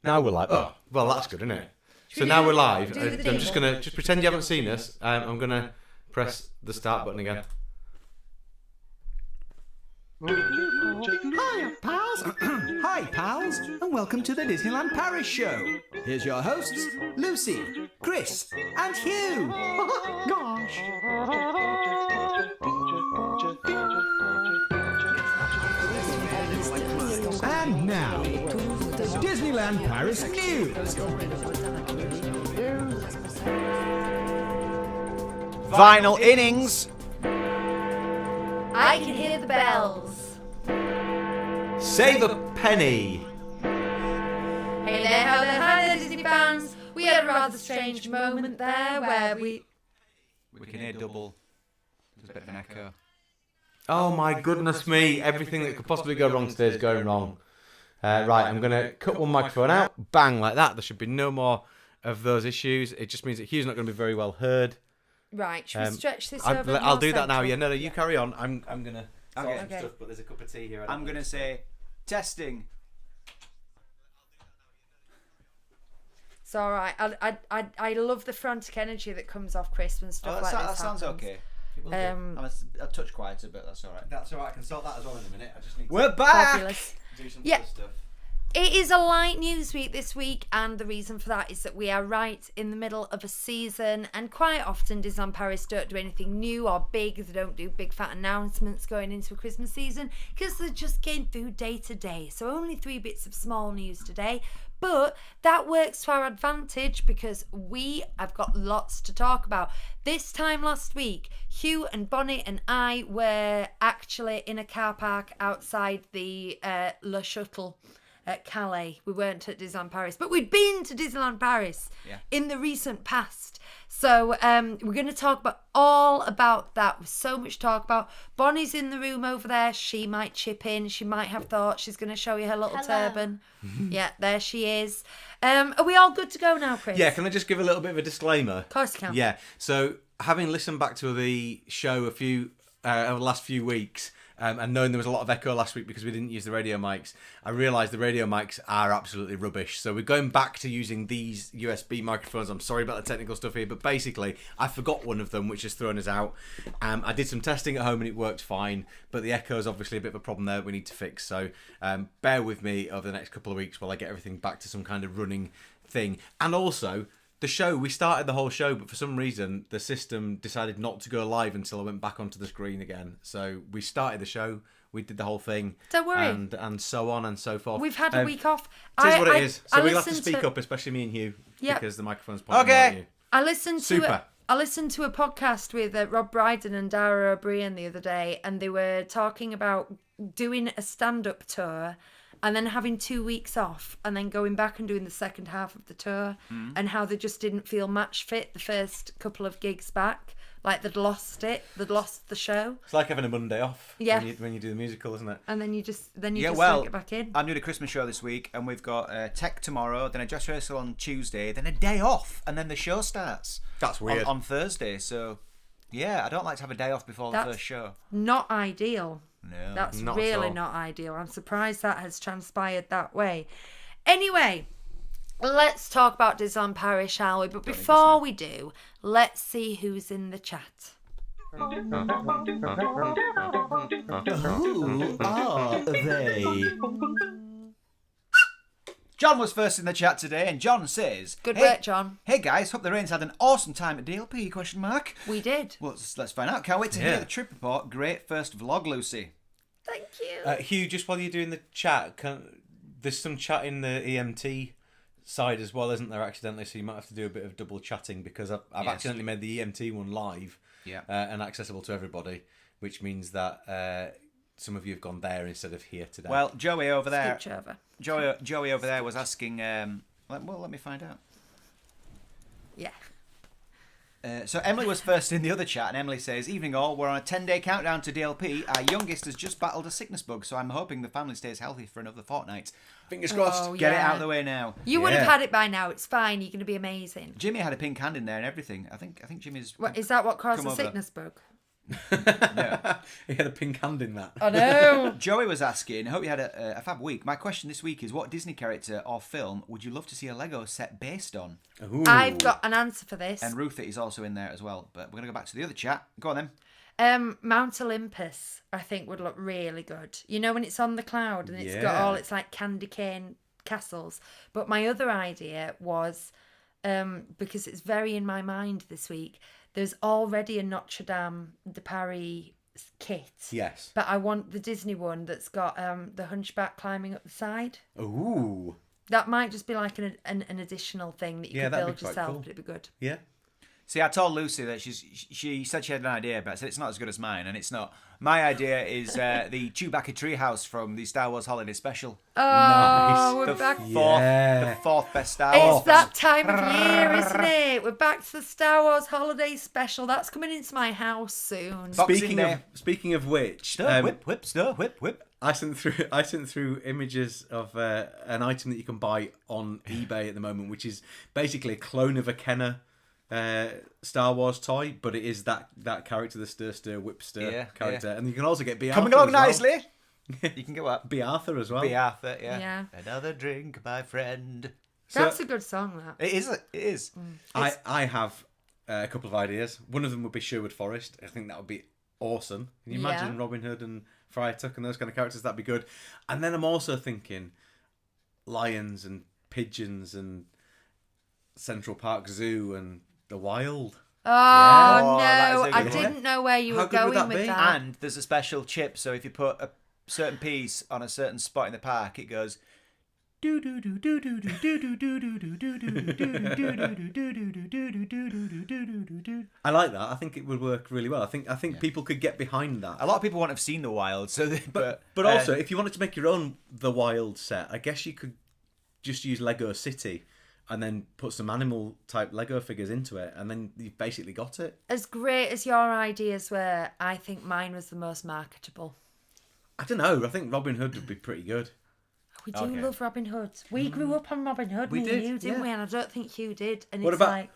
Now we're live. Oh, well, that's good, isn't it? So now we're live. I'm just going to pretend you haven't seen us. I'm going to press the start button again. Hi, pals. Hi, pals, and welcome to the Disneyland Paris Show. Here's your hosts, Lucy, Chris, and Hugh. Gosh. And now, Disneyland Paris News. Final innings. I can hear the bells. Save a penny. Hey there, how there, hi there, Disney fans. We had a rather strange moment there where we can hear double. There's a bit of an echo. Oh my goodness me. Everything that could possibly go wrong today is going wrong. Right, I'm going to cut one microphone out. Bang, like that. There should be no more of those issues. It just means that Hugh's not going to be very well heard. Right, should we stretch this over? I'll do that now. Yeah, no, you carry on. I'm going to Okay. some stuff, but there's a cup of tea here. I'm going to say testing. It's all right. I love the frantic energy that comes off Chris when stuff like this that sounds happens. okay. Um, I'm a touch quieter, but that's all right. That's all right. I can sort that as well in a minute. I just need We're back. Fabulous. to do some Yeah. other stuff. It is a light news week this week, and the reason for that is that we are right in the middle of a season, and quite often Disneyland Paris don't do anything new or big. They don't do big fat announcements going into a Christmas season because they're just getting through day to day. So only 3 bits of small news today, but that works to our advantage because we have got lots to talk about. This time last week, Hugh and Bonnie and I were actually in a car park outside the Le Shuttle at Calais. We weren't at Disneyland Paris, but we'd been to Disneyland Paris in the recent past. So we're going to talk about all about that. With so much to talk about. Bonnie's in the room over there. She might chip in. She might have thoughts. She's going to show you her little turban. Yeah, there she is. Are we all good to go now, Chris? Yeah, can I just give a little bit of a disclaimer? Of course you can. Yeah, so having listened back to the show over the last few weeks, and knowing there was a lot of echo last week because we didn't use the radio mics, I realised the radio mics are absolutely rubbish. So we're going back to using these USB microphones. I'm sorry about the technical stuff here, but basically I forgot one of them, which has thrown us out. I did some testing at home and it worked fine, but the echo is obviously a bit of a problem there that we need to fix. So bear with me over the next couple of weeks while I get everything back to some kind of running thing. And also, the show, we started the whole show, but for some reason the system decided not to go live until I went back onto the screen again. So we started the show, we did the whole thing. Don't worry. And so on and so forth. We've had a week off. It is what it is. So we'll have to speak up, especially me and Hugh, because the microphone's pointing at you. I listened Super. I listened to a podcast with Rob Brydon and Dara O'Brien the other day, and they were talking about doing a stand-up tour and then having 2 weeks off and then going back and doing the second half of the tour, and how they just didn't feel match fit the first couple of gigs back. Like they'd lost the show. It's like having a Monday off when you do the musical, isn't it? And then you just don't get back in. I'm doing a Christmas show this week, and we've got tech tomorrow, then a dress rehearsal on Tuesday, then a day off, and then the show starts. That's weird. On Thursday, so yeah, I don't like to have a day off before the first show. Not ideal. No. That's not really at all. not ideal. I'm surprised that has transpired that way. Anyway, let's talk about Disneyland Paris, shall we? But before we do, let's see who's in the chat. Who are they? John was first in the chat today, and John says, Good work, John. Hey guys, hope the Raine's had an awesome time at DLP, question mark. We did. Well, let's find out. Can't wait to hear the trip report. Great first vlog, Lucy. Thank you. Hugh, just while you're doing the chat, there's some chat in the EMT side as well, isn't there, accidentally? So you might have to do a bit of double chatting because I've accidentally made the EMT one live and accessible to everybody, which means that some of you have gone there instead of here today. Well, Joey over there. Scooch over. Joey over there was asking. Let me find out. Yeah. So Emily was first in the other chat, and Emily says, "Evening all. We're on a 10-day countdown to DLP. Our youngest has just battled a sickness bug, so I'm hoping the family stays healthy for another fortnight. Fingers crossed. Get it out of the way now. You would have had it by now. It's fine. You're going to be amazing. Jimmy had a pink hand in there and everything. I think Jimmy's. Is that what caused come the over. sickness bug? No. He had a pink hand in that. I know. Joey was asking, I hope you had a fab week. My question this week is, what Disney character or film would you love to see a Lego set based on? Ooh. I've got an answer for this. And Ruth is also in there as well. But we're going to go back to the other chat. Go on then. Mount Olympus, I think, would look really good. You know, when it's on the cloud and it's got all its like candy cane castles. But my other idea was, because it's very in my mind this week, there's already a Notre Dame de Paris kit. Yes. But I want the Disney one that's got the hunchback climbing up the side. Ooh. That might just be like an additional thing that you could that'd be build quite yourself, cool. but it'd be good. Yeah. See, I told Lucy that she said she had an idea, but I said it's not as good as mine, and it's not. My idea is the Chewbacca treehouse from the Star Wars Holiday Special. Oh, Nice. we're The back. the fourth best Star Wars. It's that time of year, isn't it? We're back to the Star Wars Holiday Special. That's coming into my house soon. Speaking of which, Stir, whip, stir, whip. I sent through images of an item that you can buy on eBay at the moment, which is basically a clone of a Kenner Star Wars toy, but it is that character, the stir whip stir character, and you can also get B. Coming Arthur along as well. nicely. You can get what? B. Arthur as well. B. Arthur, yeah. Yeah. Another drink, my friend. That's a good song, that. It is. It is. I have a couple of ideas. One of them would be Sherwood Forest. I think that would be awesome. Can you imagine Yeah. Robin Hood and Friar Tuck and those kind of characters? That'd be good. And then I'm also thinking lions and pigeons and Central Park Zoo and the Wild. Oh, Oh, no. that is a I good one. didn't know where you How were good would going that with be? that. And there's a special chip, so if you put a certain piece on a certain spot in the park, it goes. I like that. I think it would work really well. I think people could get behind that. A lot of people won't have seen The Wild, so But also, if you wanted to make your own The Wild set, I guess you could just use Lego City and then put some animal type Lego figures into it, and then you've basically got it. As great as your ideas were, I think mine was the most marketable. I don't know. I think Robin Hood would be pretty good. We do Okay. love Robin Hood. We grew up on Robin Hood, We me did, and you, didn't yeah. we? And I don't think Hugh did. And What it's about- like,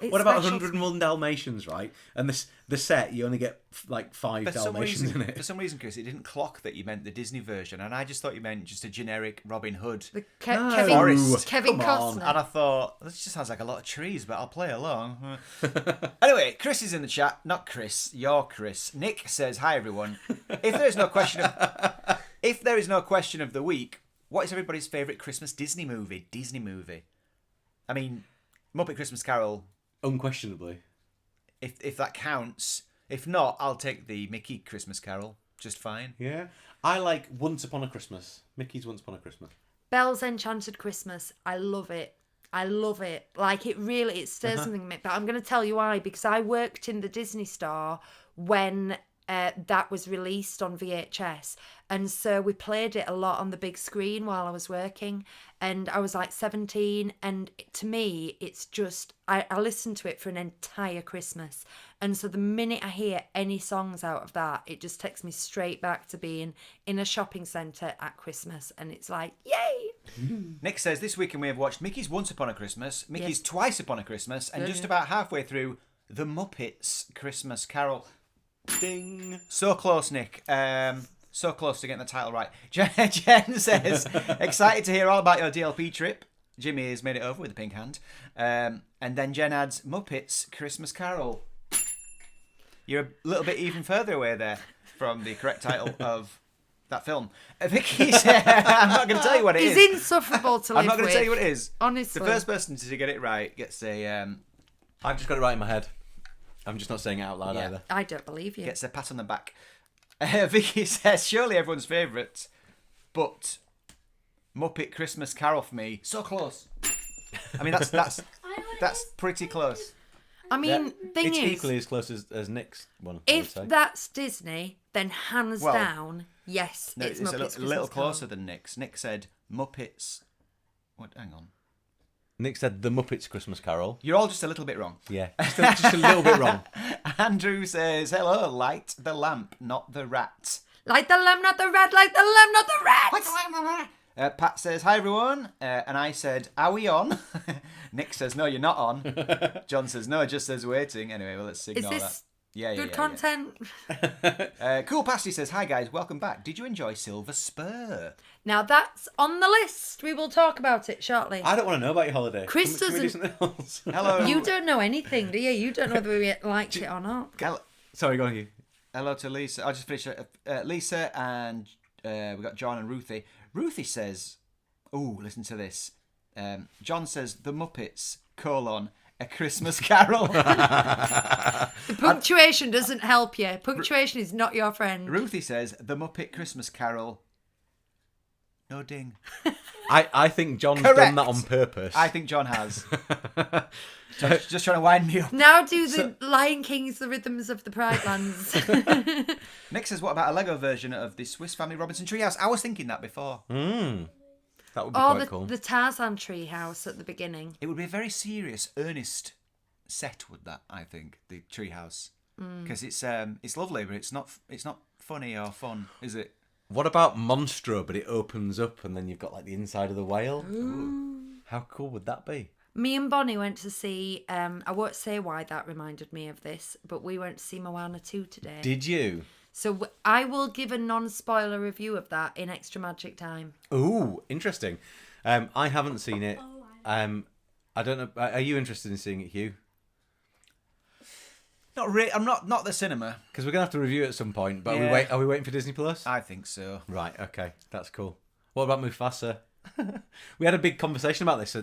it's What about special. 101 Dalmatians, right? And the set, you only get like 5 for some Dalmatians in reason, it. Chris, it didn't clock that you meant the Disney version, and I just thought you meant just a generic Robin Hood. The No. Kevin Come on. Costner. And I thought, this just sounds like a lot of trees, but I'll play along. Anyway, Chris is in the chat. Not Chris, you're Chris. Nick says, hi everyone. If there is no question of the week, what is everybody's favourite Christmas Disney movie? I mean, Muppet Christmas Carol, Unquestionably. if that counts. If not, I'll take the Mickey Christmas Carol. Just fine. Yeah. I like Once Upon a Christmas. Mickey's Once Upon a Christmas. Belle's Enchanted Christmas. I love it. Like, it stirs something in me. But I'm going to tell you why. Because I worked in the Disney store when that was released on VHS. And so we played it a lot on the big screen while I was working. And I was like 17. And to me, it's just, I listened to it for an entire Christmas. And so the minute I hear any songs out of that, it just takes me straight back to being in a shopping centre at Christmas. And it's like, yay! Nick says, this weekend we have watched Mickey's Once Upon a Christmas, Mickey's Twice Upon a Christmas, and just about halfway through The Muppets Christmas Carol. Ding. So close, Nick. So close to getting the title right. Jen says, excited to hear all about your DLP trip. Jimmy has made it over with the pink hand. And then Jen adds, Muppets Christmas Carol. You're a little bit even further away there from the correct title of that film. Vicky said, I'm not going to tell you what it is. He's insufferable to live I'm not going with. to tell you what it is. Honestly. The first person to get it right gets a I've just got it right in my head. I'm just not saying it out loud either. I don't believe you. gets a pat on the back. Vicky says, surely everyone's favourite, but Muppet Christmas Carol for me. So close. I mean, that's pretty close. I mean, thing It's is, equally as close as Nick's one. I would if say. that's Disney, then hands Well, down, yes, No, it's it's Muppets a Christmas little Carol. closer than Nick's. Nick said Muppets. What? Hang on. Nick said The Muppets Christmas Carol. You're all just a little bit wrong. Yeah, just a little bit wrong. Andrew says, hello, light the lamp, not the rat. Like the lamb, not the rat. Like the lamb, not the rat. Pat says, hi everyone. And I said, are we on? Nick says, no, you're not on. John says, no, it just says waiting. Anyway, well, let's Is ignore that. this Good content. Cool Pasty says, hi guys, welcome back. Did you enjoy Silver Spur? Now that's on the list. We will talk about it shortly. I don't want to know about your holiday. Chris Can we do doesn't. something else? Hello. You don't know anything, do you? You don't know whether we liked it or not. Sorry, go on, you. Hello to Lisa. I'll just finish Lisa and we got John and Ruthie. Ruthie says, "Ooh, listen to this." John says, "The Muppets: A Christmas Carol." The punctuation doesn't help you. Punctuation is not your friend. Ruthie says, "The Muppet Christmas Carol." No ding. I think John's Correct. done that on purpose. I think John has. just trying to wind me up. Now do the Lion King's The Rhythms of the Pride Lands. Nick says, what about a Lego version of the Swiss Family Robinson Treehouse? I was thinking that before. That would be Or quite cool. the Tarzan treehouse at the beginning. It would be a very serious, earnest set, would that, I think, the treehouse. Because it's lovely, but it's not funny or fun, is it? What about Monstro, but it opens up and then you've got like the inside of the whale? Ooh. How cool would that be? Me and Bonnie went to see, I won't say why that reminded me of this, but we went to see Moana 2 today. Did you? So I will give a non-spoiler review of that in Extra Magic time. Ooh, interesting. I haven't seen it. I don't know. Are you interested in seeing it, Hugh? Not really. I'm not the cinema. Because we're gonna have to review it at some point. But Yeah. are we waiting for Disney Plus? I think so. Right. Okay. That's cool. What about Mufasa? We had a big conversation about this.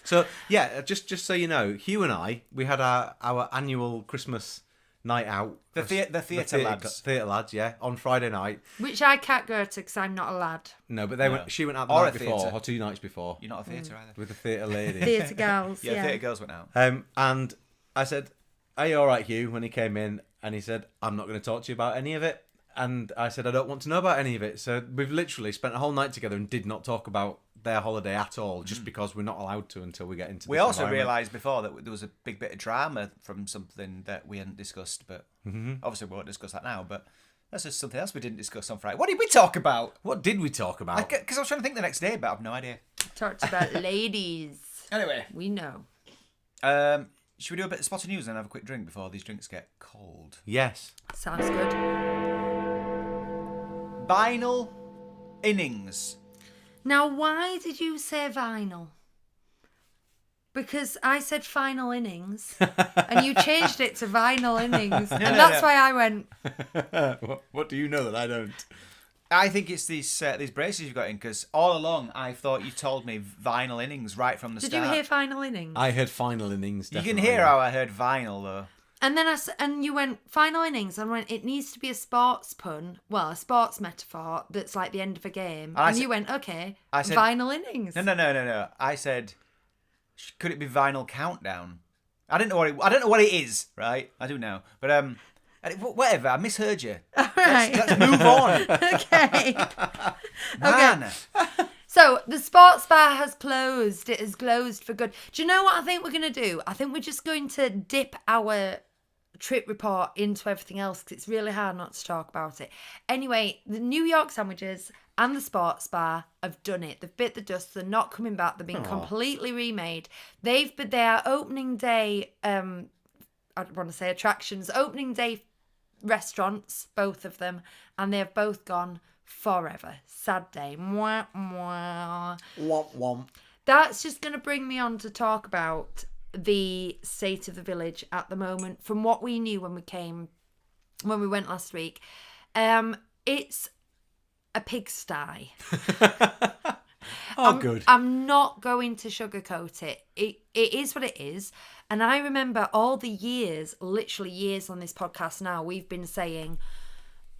So yeah, just so you know, Hugh and I, we had our annual Christmas night out. The theatre lads. Theatre lads, yeah, on Friday night. Which I can't go to because I'm not a lad. No, but they went. She went out the Or night a before, theatre. or 2 nights before, You're not a theatre either. with the theatre lady. Theatre girls, Yeah, yeah. theatre girls went out. And I said, "Are you all right, Hugh?" When he came in, and he said, "I'm not going to talk to you about any of it." And I said, "I don't want to know about any of it." So we've literally spent a whole night together and did not talk about their holiday at all, just because we're not allowed to until we get into. We this also environment. realised before that there was a big bit of drama from something that we hadn't discussed, but obviously we won't discuss that now. But that's just something else we didn't discuss on Friday. What did we talk about? What did we talk about? Because I was trying to think the next day, but I've no idea. Talked about ladies. Anyway, We know. should we do a bit of spot of news and have a quick drink before these drinks get cold? Yes. Sounds good. Vinyl innings. Now, why did you say vinyl? Because I said final innings, and you changed it to vinyl innings, and that's why I went. What do you know that I don't? I think it's these braces you've got in, because all along I thought you told me vinyl innings right from the Did start. you hear final innings? I heard final innings. You Definitely. can hear how I heard vinyl though. And then and you went final innings, and I went, it needs to be a sports pun, well, a sports metaphor that's like the end of a game. And you went, okay, I said, vinyl innings. No. I said, could it be vinyl countdown? I don't know what it is, right? I do now, but whatever. I misheard you. All right. Let's move on. Okay. Man. Okay. So the sports bar has closed. It has closed for good. Do you know what I think we're going to do? I think we're just going to dip our trip report into everything else because it's really hard not to talk about it. Anyway, the New York sandwiches and the sports bar have done it. They've bit the dust. They're not coming back. They've been completely remade. They are opening day, I want to say attractions, opening day restaurants, both of them, and they've both gone forever. Sad day. Mwah, mwah. Womp womp. That's just going to bring me on to talk about the state of the village at the moment. From what we knew when we went last week, it's a pigsty. Good. I'm not going to sugarcoat it. It is what it is. And I remember all the years, literally years on this podcast now, we've been saying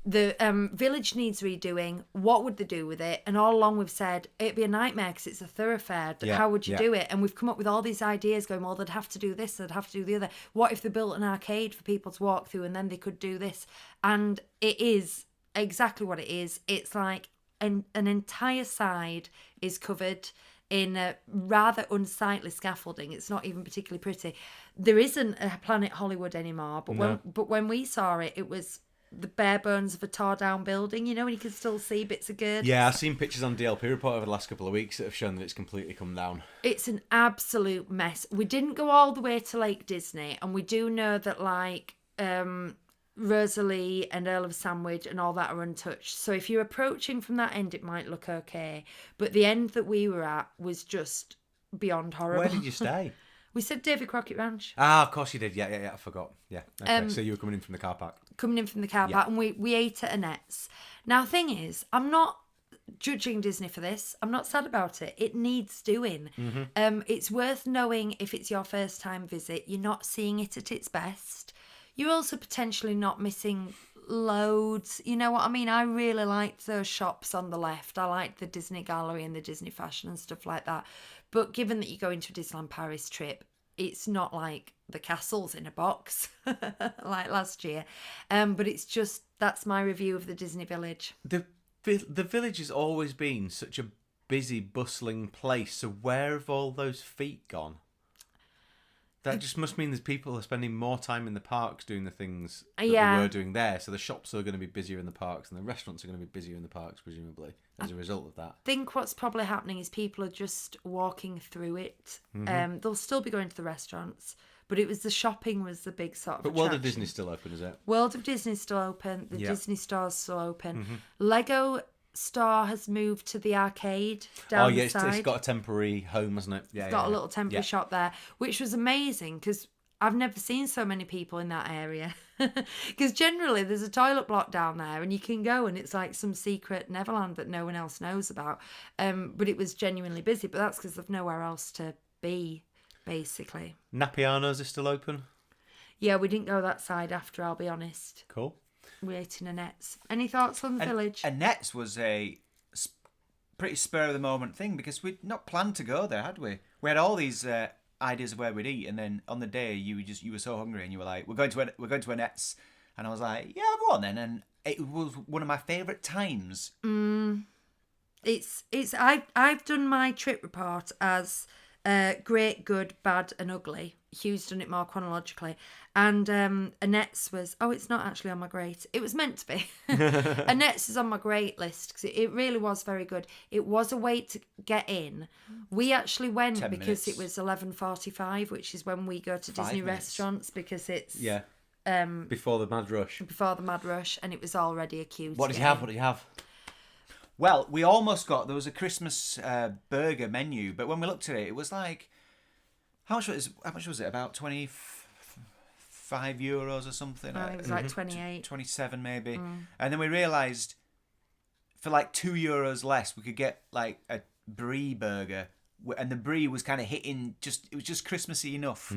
the village needs redoing. What would they do with it? And all along we've said it'd be a nightmare because it's a thoroughfare. Yeah, How would you yeah. do it? And we've come up with all these ideas going, well, they'd have to do this, they'd have to do the other. What if they built an arcade for people to walk through and then they could do this? And it is exactly what it is. It's like an entire side is covered in a rather unsightly scaffolding. It's not even particularly pretty. There isn't a Planet Hollywood anymore, but when we saw it, it was the bare bones of a tore down building, you know, and you can still see bits of girth. Yeah, I've seen pictures on DLP report over the last couple of weeks that have shown that it's completely come down. It's an absolute mess. We didn't go all the way to Lake Disney, and we do know that, like, Rosalie and Earl of Sandwich and all that are untouched. So if you're approaching from that end, it might look okay. But the end that we were at was just beyond horrible. Where did you stay? We said David Crockett Ranch. Ah, of course you did. Yeah, I forgot. Yeah. Okay. So you were coming in from the car park. Coming in from the car park, and we ate at Annette's. Now, the thing is, I'm not judging Disney for this. I'm not sad about it. It needs doing. It's worth knowing if it's your first time visit, you're not seeing it at its best. You're also potentially not missing loads. You know what I mean? I really liked those shops on the left. I liked the Disney Gallery and the Disney Fashion and stuff like that. But given that you're going to a Disneyland Paris trip, it's not like the castles in a box like last year. But it's just, that's my review of the Disney Village. The village has always been such a busy, bustling place. So where have all those feet gone? That just must mean that people are spending more time in the parks doing the things that they were doing there. So the shops are going to be busier in the parks and the restaurants are going to be busier in the parks, presumably, as a result of that. I think what's probably happening is people are just walking through it. They'll still be going to the restaurants, but it was the shopping was the big sort of But World of attraction. Disney's still open, is it? World of Disney's still open. The Disney Store's still open. Mm-hmm. Lego Store has moved to the arcade down the side. It's got a temporary home, hasn't it? Yeah, It's got a little temporary shop there, which was amazing because I've never seen so many people in that area. Because generally there's a toilet block down there and you can go and it's like some secret Neverland that no one else knows about. But it was genuinely busy, but that's because there's nowhere else to be, basically. Napiano's is still open? Yeah, we didn't go that side after, I'll be honest. Cool. We ate in Annette's. Any thoughts on the village? Annette's was a pretty spur of the moment thing because we'd not planned to go there, had we? We had all these ideas of where we'd eat, and then on the day you were so hungry and you were like, we're going to Annette's, and I was like, yeah, go on then, and it was one of my favourite times. I've done my trip report as great, good, bad, and ugly. Hugh's done it more chronologically, and Annette's was it's not actually on my great. It was meant to be. Annette's is on my great list because it really was very good. It was a wait to get in. We actually went because it was 11:45, which is when we go to Disney restaurants because it's before the mad rush. Before the mad rush, and it was already a queue. What did you have? What did you have? Well, we almost got there was a Christmas burger menu, but when we looked at it, it was like. How much was it? About €25 or something? It was like 28. 27 maybe. And then we realised for like €2 less, we could get like a brie burger. And the brie was kind of hitting, it was just Christmassy enough.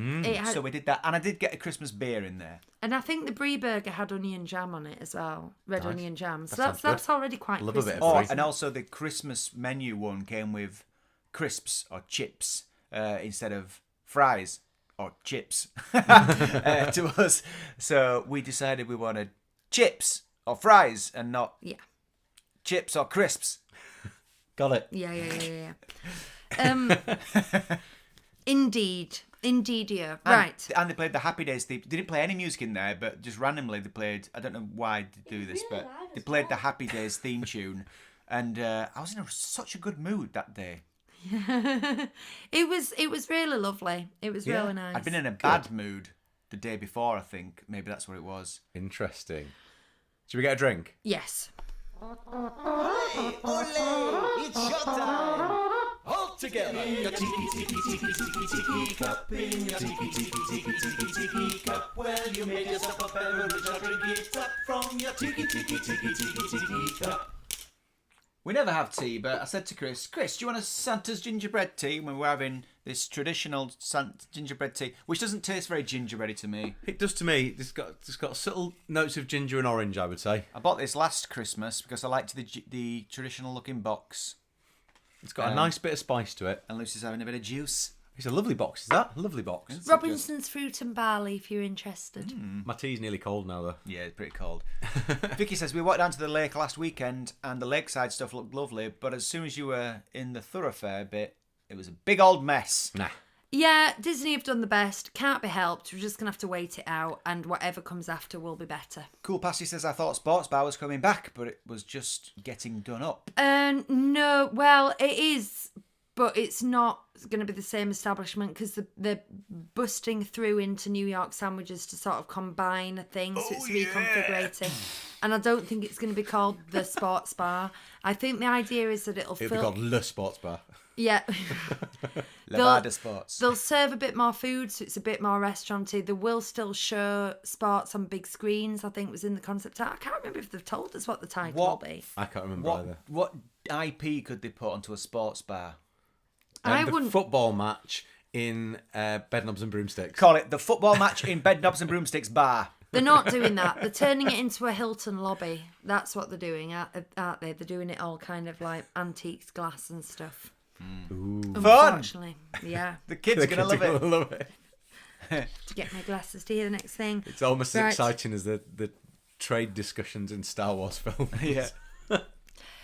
So we did that. And I did get a Christmas beer in there. And I think the brie burger had onion jam on it as well. Red onion jam. So that's already quite Love a bit Christmas. of And also the Christmas menu one came with crisps or chips instead of fries or chips to us. So we decided we wanted chips or fries and not chips or crisps. Got it. Yeah. Indeed, yeah. Right. And they played the Happy Days theme. They didn't play any music in there, but just randomly they played, I don't know why they do this, but they played the Happy Days theme tune. And I was in such a good mood that day. It was really lovely. It was really nice. I'd been in a bad mood the day before, I think. Maybe that's what it was. Interesting. Should we get a drink? Yes. Hey, ole, it's showtime! All together! Your tiki cup in your tiki cup. Well, you made yourself a beverage, I'll drink it up from your tiki cup. We never have tea, but I said to Chris, do you want a Santa's gingerbread tea? When we're having this traditional gingerbread tea, which doesn't taste very gingerbready to me. It does to me. It's got subtle notes of ginger and orange, I would say. I bought this last Christmas because I liked the traditional looking box. It's got a nice bit of spice to it. And Lucy's having a bit of juice. It's a lovely box, is that? A lovely box. Robinson's Fruit and Barley, if you're interested. My tea's nearly cold now, though. Yeah, it's pretty cold. Vicky says, we walked down to the lake last weekend and the lakeside stuff looked lovely, but as soon as you were in the thoroughfare bit, it was a big old mess. Nah. Yeah, Disney have done the best. Can't be helped. We're just going to have to wait it out, and whatever comes after will be better. Cool Passy says, I thought Sports Bar was coming back, but it was just getting done up. No, well, it is but it's not going to be the same establishment because they're busting through into New York sandwiches to sort of combine things. So it's reconfigurating. And I don't think it's going to be called the Sports Bar. I think the idea is that it'll be called Le Sports Bar. Yeah. Levada Sports. They'll serve a bit more food, so it's a bit more restauranty. They will still show sports on big screens, I think was in the concept art. I can't remember if they've told us what the title will be. I can't remember either. What IP could they put onto a sports bar? I The wouldn't. football match in Bedknobs and Broomsticks. Call it the football match in Bedknobs and Broomsticks bar. They're not doing that. They're turning it into a Hilton lobby. That's what they're doing, aren't they? They're doing it all kind of like antiques, glass and stuff. Ooh. Unfortunately, yeah. The kids are going to love it. To get my glasses to hear the next thing. It's almost as Right. exciting as the trade discussions in Star Wars films. Yeah.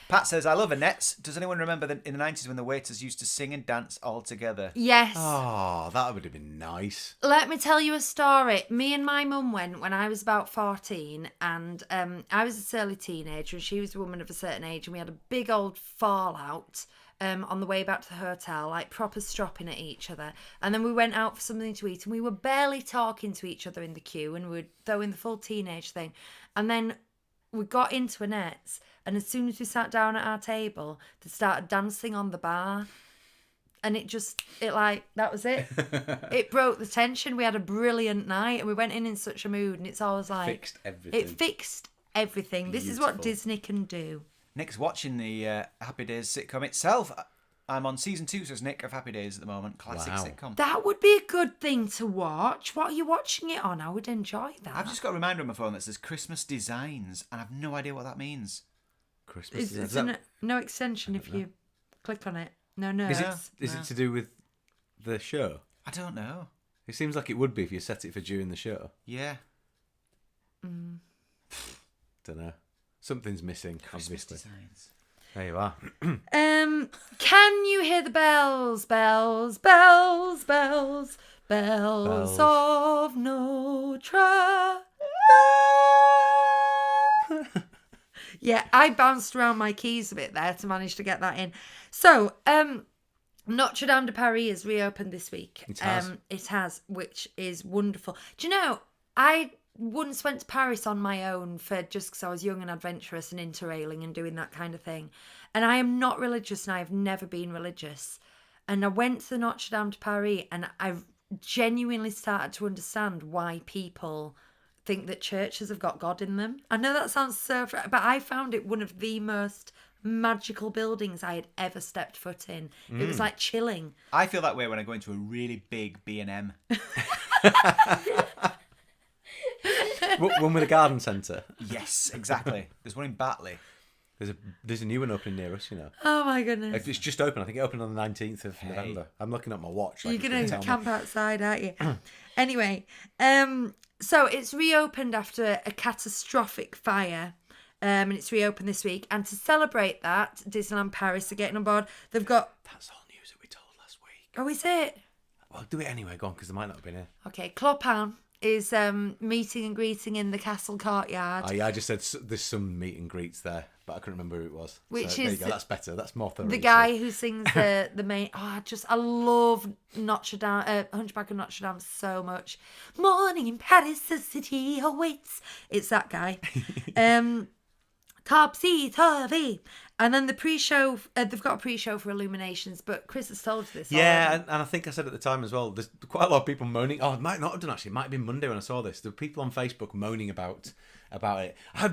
Pat says, I love Annette's. Does anyone remember that in the 90s when the waiters used to sing and dance all together? Yes. Oh, that would have been nice. Let me tell you a story. Me and my mum went when I was about 14, and I was a surly teenager, and she was a woman of a certain age, and we had a big old fallout on the way back to the hotel, like proper stropping at each other. And then we went out for something to eat, and we were barely talking to each other in the queue, and we were throwing the full teenage thing. And then we got into Annette's, and as soon as we sat down at our table, they started dancing on the bar. And that was it. It broke the tension. We had a brilliant night, and we went in such a mood, and it's always like... Fixed everything. It fixed everything. This is what Beautiful. Disney can do. Nick's watching the Happy Days sitcom itself. I'm on season 2, says Nick, of Happy Days at the moment. Classic Wow. sitcom. That would be a good thing to watch. What are you watching it on? I would enjoy that. I've just got a reminder on my phone that says Christmas Designs, and I've no idea what that means. Christmas. It's no extension if you click on it. No. Is it to do with the show? I don't know. It seems like it would be if you set it for during the show. Yeah. Don't know. Something's missing, Christmas obviously. Designs. There you are. Can you hear the bells, bells, bells, bells, bells of Notre? Yeah, I bounced around my keys a bit there to manage to get that in. So, Notre Dame de Paris is reopened this week. It has. It has, which is wonderful. Do you know, I once went to Paris on my own just because I was young and adventurous and interrailing and doing that kind of thing. And I am not religious, and I've never been religious. And I went to the Notre Dame de Paris, and I've genuinely started to understand why people think that churches have got God in them. I know that sounds so... But I found it one of the most magical buildings I had ever stepped foot in. It was like chilling. I feel that way when I go into a really big B&M. One with a garden centre. Yes, exactly. There's one in Batley. There's a new one opening near us, you know. Oh my goodness. It's just open. I think it opened on the 19th of November. I'm looking at my watch. You're like going it's to gonna camp outside, aren't you? Anyway, so it's reopened after a catastrophic fire. And it's reopened this week. And to celebrate that, Disneyland Paris are getting on board. They've got... That's all news that we told last week. Oh, is it? Well, do it anyway. Go on, because they might not have been here. Okay, Clopin is meeting and greeting in the castle courtyard. Oh, yeah, I just said there's some meet and greets there, but I couldn't remember who it was. Which so, there is you go. That's better. That's more thorough. The guy who sings the main... Oh, I love Notre Dame, Hunchback of Notre Dame so much. Morning in Paris, the city awaits. It's that guy. Topsy-turvy. And then the pre-show, they've got a pre-show for Illuminations, but Chris has told us this Yeah, already. and I think I said at the time as well, there's quite a lot of people moaning. Oh, it might not have done actually. It might have been Monday when I saw this. There were people on Facebook moaning about it. I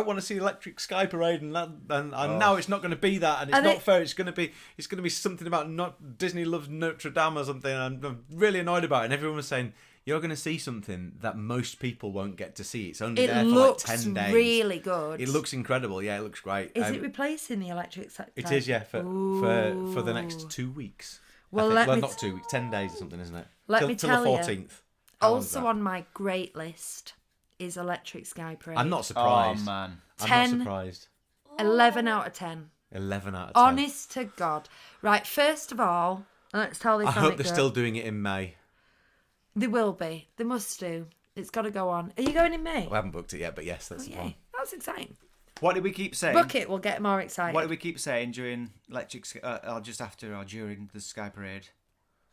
want to see Electric Sky Parade, and now it's not going to be that, and it's not fair. It's going to be something about not Disney loves Notre Dame or something. And I'm really annoyed about it. And everyone was saying, you're going to see something that most people won't get to see. It's only there for like 10 days. It looks really good. It looks incredible. Yeah, it looks great. Is it replacing the Electric Sky? It is, yeah, for the next 2 weeks. Well, not 2 weeks, 10 days or something, isn't it? Let me tell till you. the 14th. How long's Also that? on my great list is Electric Sky Parade. I'm not surprised. Oh, man. I'm 10. not surprised. 11 out of 10. 11 out of 10. Honest to God. Right, first of all, let's tell this I hope anecdote. they're still doing it in May. They will be. They must do. It's got to go on. Are you going in May? I haven't booked it yet, but yes, that's the one. That's exciting. What did we keep saying? Book it, we'll get more excited. What did we keep saying during just after or during the Sky Parade?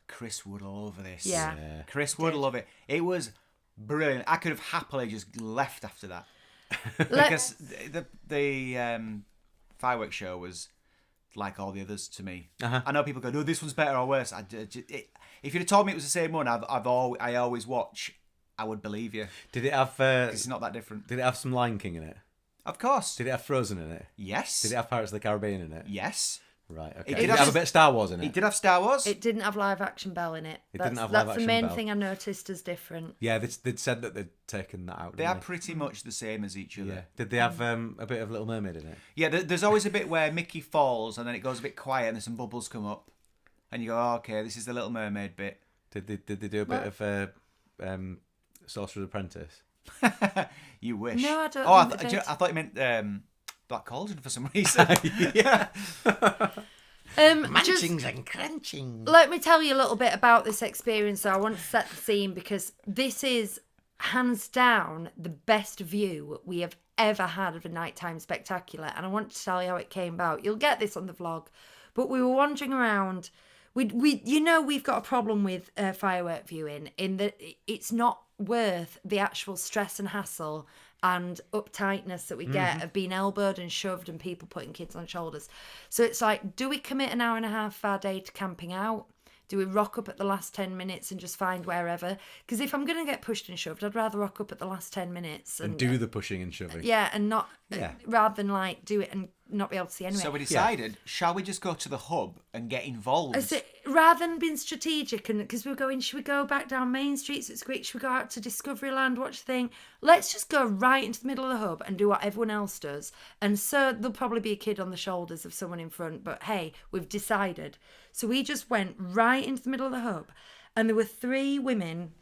Chris would love this. Yeah. Chris would love it. It was brilliant. I could have happily just left after that. Because the fireworks show was like all the others to me. I know people go, no, this one's better or worse. If you'd have told me it was the same one I always watch, I would believe you. Did it have... it's not that different. Did it have some Lion King in it? Of course. Did it have Frozen in it? Yes. Did it have Pirates of the Caribbean in it? Yes. Right, okay. It Did it have a bit of Star Wars in it? It did have Star Wars. It didn't have live action Belle in it. Didn't have That's live the action main Belle. thing I noticed as different. Yeah, they'd said that they'd taken that out. They are pretty much the same as each other. Yeah. Did they have a bit of Little Mermaid in it? Yeah, there's always a bit where Mickey falls and then it goes a bit quiet and there's some bubbles come up. And you go, oh, okay, this is the Little Mermaid bit. Did they do a bit of Sorcerer's Apprentice? You wish. No, I don't Oh, think they did. I thought you meant Black Cauldron for some reason. Yeah. Munchings and crunching. Let me tell you a little bit about this experience. So I want to set the scene because this is hands down the best view we have ever had of a nighttime spectacular, and I want to tell you how it came about. You'll get this on the vlog, but we were wandering around. We've got a problem with firework viewing in that it's not worth the actual stress and hassle and uptightness that we get of being elbowed and shoved and people putting kids on shoulders. So it's like, do we commit an hour and a half of our day to camping out? Do we rock up at the last 10 minutes and just find wherever? Because if I'm going to get pushed and shoved, I'd rather rock up at the last 10 minutes. And do the pushing and shoving. Yeah, and not... Yeah. Rather than, like, do it and not be able to see anyway. So we decided, shall we just go to the hub and get involved? Rather than being strategic, and because we were going, should we go back down Main Street so it's quick? Should we go out to Discoveryland, watch the thing? Let's just go right into the middle of the hub and do what everyone else does. And so there'll probably be a kid on the shoulders of someone in front, but hey, we've decided. So we just went right into the middle of the hub, and there were 3 women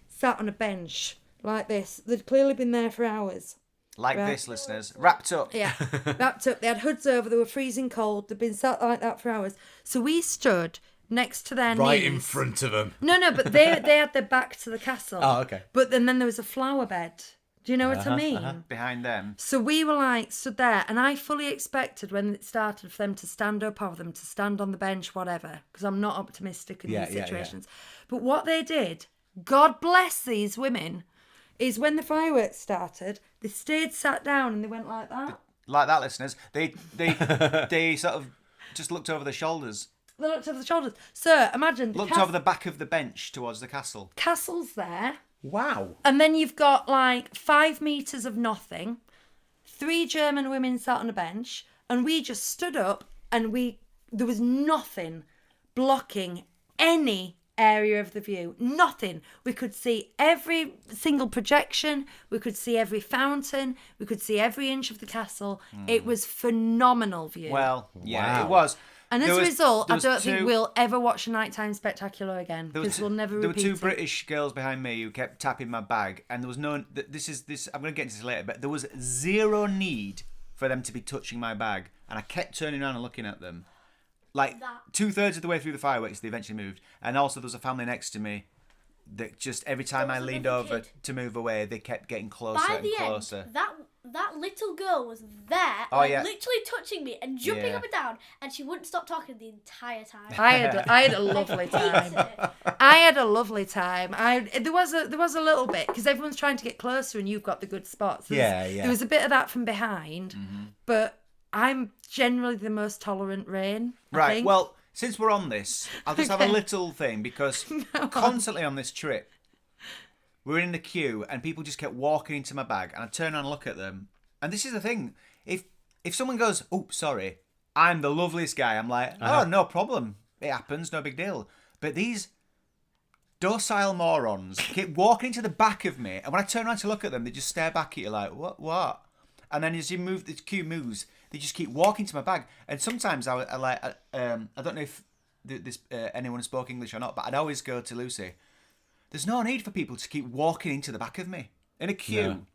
sat on a bench like this. They'd clearly been there for hours. Like this, listeners. Wrapped up. Yeah, wrapped up. They had hoods over. They were freezing cold. They'd been sat like that for hours. So we stood next to their Right knees. in front of them. No, but they had their back to the castle. Oh, okay. But then there was a flower bed. Do you know what I mean? Behind them. So we were like stood there, and I fully expected when it started for them to stand up or them to stand on the bench, whatever, because I'm not optimistic in these situations. But what they did, God bless these women, is when the fireworks started, they stayed sat down and they went like that. Like that, listeners. They sort of just looked over their shoulders. They looked over the shoulders. So imagine Looked over the back of the bench towards the castle. Castle's there. Wow. And then you've got like 5 meters of nothing, 3 German women sat on a bench, and we just stood up and there was nothing blocking any area of the view. Nothing. We could see every single projection. We could see every fountain. We could see every inch of the castle. It was phenomenal view. Well, yeah, Wow. it was. And as a result, I don't think two- we'll ever watch a nighttime spectacular again because we'll never There were repeat 2 it. British girls behind me who kept tapping my bag, and there was no. This. I'm going to get into this later, but there was zero need for them to be touching my bag, and I kept turning around and looking at them. Like 2/3 of the way through the fireworks, they eventually moved, and also there was a family next to me that just every time I was leaned another over kid. to move away, they kept getting closer By and the closer. end, that little girl was there, Oh, yeah. literally touching me and jumping Yeah. up and down, and she wouldn't stop talking the entire time. I had a lovely time. I had a lovely time. There was a little bit because everyone's trying to get closer and you've got the good spots. Yeah. There was a bit of that from behind, but I'm generally the most tolerant, Raine. I Right. think. Well, since we're on this, I'll just have a Okay. little thing because constantly on this trip, we were in the queue and people just kept walking into my bag, and I turn around and look at them. And this is the thing: if someone goes, "Oh, sorry, I'm the loveliest guy," I'm like, "Oh, no problem. It happens. No big deal." But these docile morons keep walking into the back of me, and when I turn around to look at them, they just stare back at you like, "What?" And then as the queue moves, they just keep walking to my bag. And sometimes I don't know if anyone spoke English or not, but I'd always go to Lucy. There's no need for people to keep walking into the back of me in a queue. No.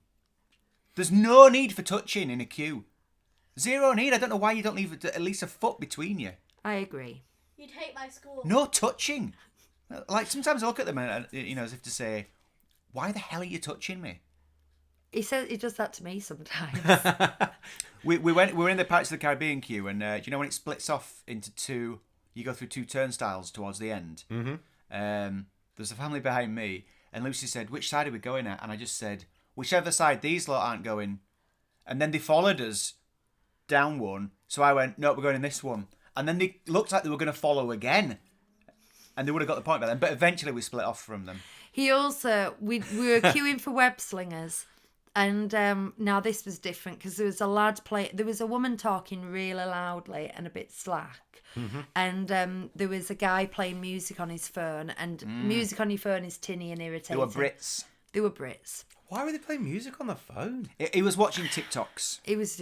There's no need for touching in a queue. Zero need. I don't know why you don't leave at least a foot between you. I agree. You'd hate my school. No touching. Like sometimes I look at them and as if to say, "Why the hell are you touching me?" He says he does that to me sometimes. We were in the Pirates of the Caribbean queue, and do you know when it splits off into two? You go through two turnstiles towards the end. Mm-hmm. There's a family behind me, and Lucy said, "Which side are we going at?" And I just said, "Whichever side these lot aren't going." And then they followed us down one, so I went, "No, we're going in this one." And then they looked like they were going to follow again, and they would have got the point by then. But eventually, we split off from them. He also, we were queuing for web slingers. And now this was different because there was a lad there was a woman talking really loudly and a bit slack. Mm-hmm. And there was a guy playing music on his phone, and music on your phone is tinny and irritating. They were Brits. Why were they playing music on the phone? He was watching TikToks. It was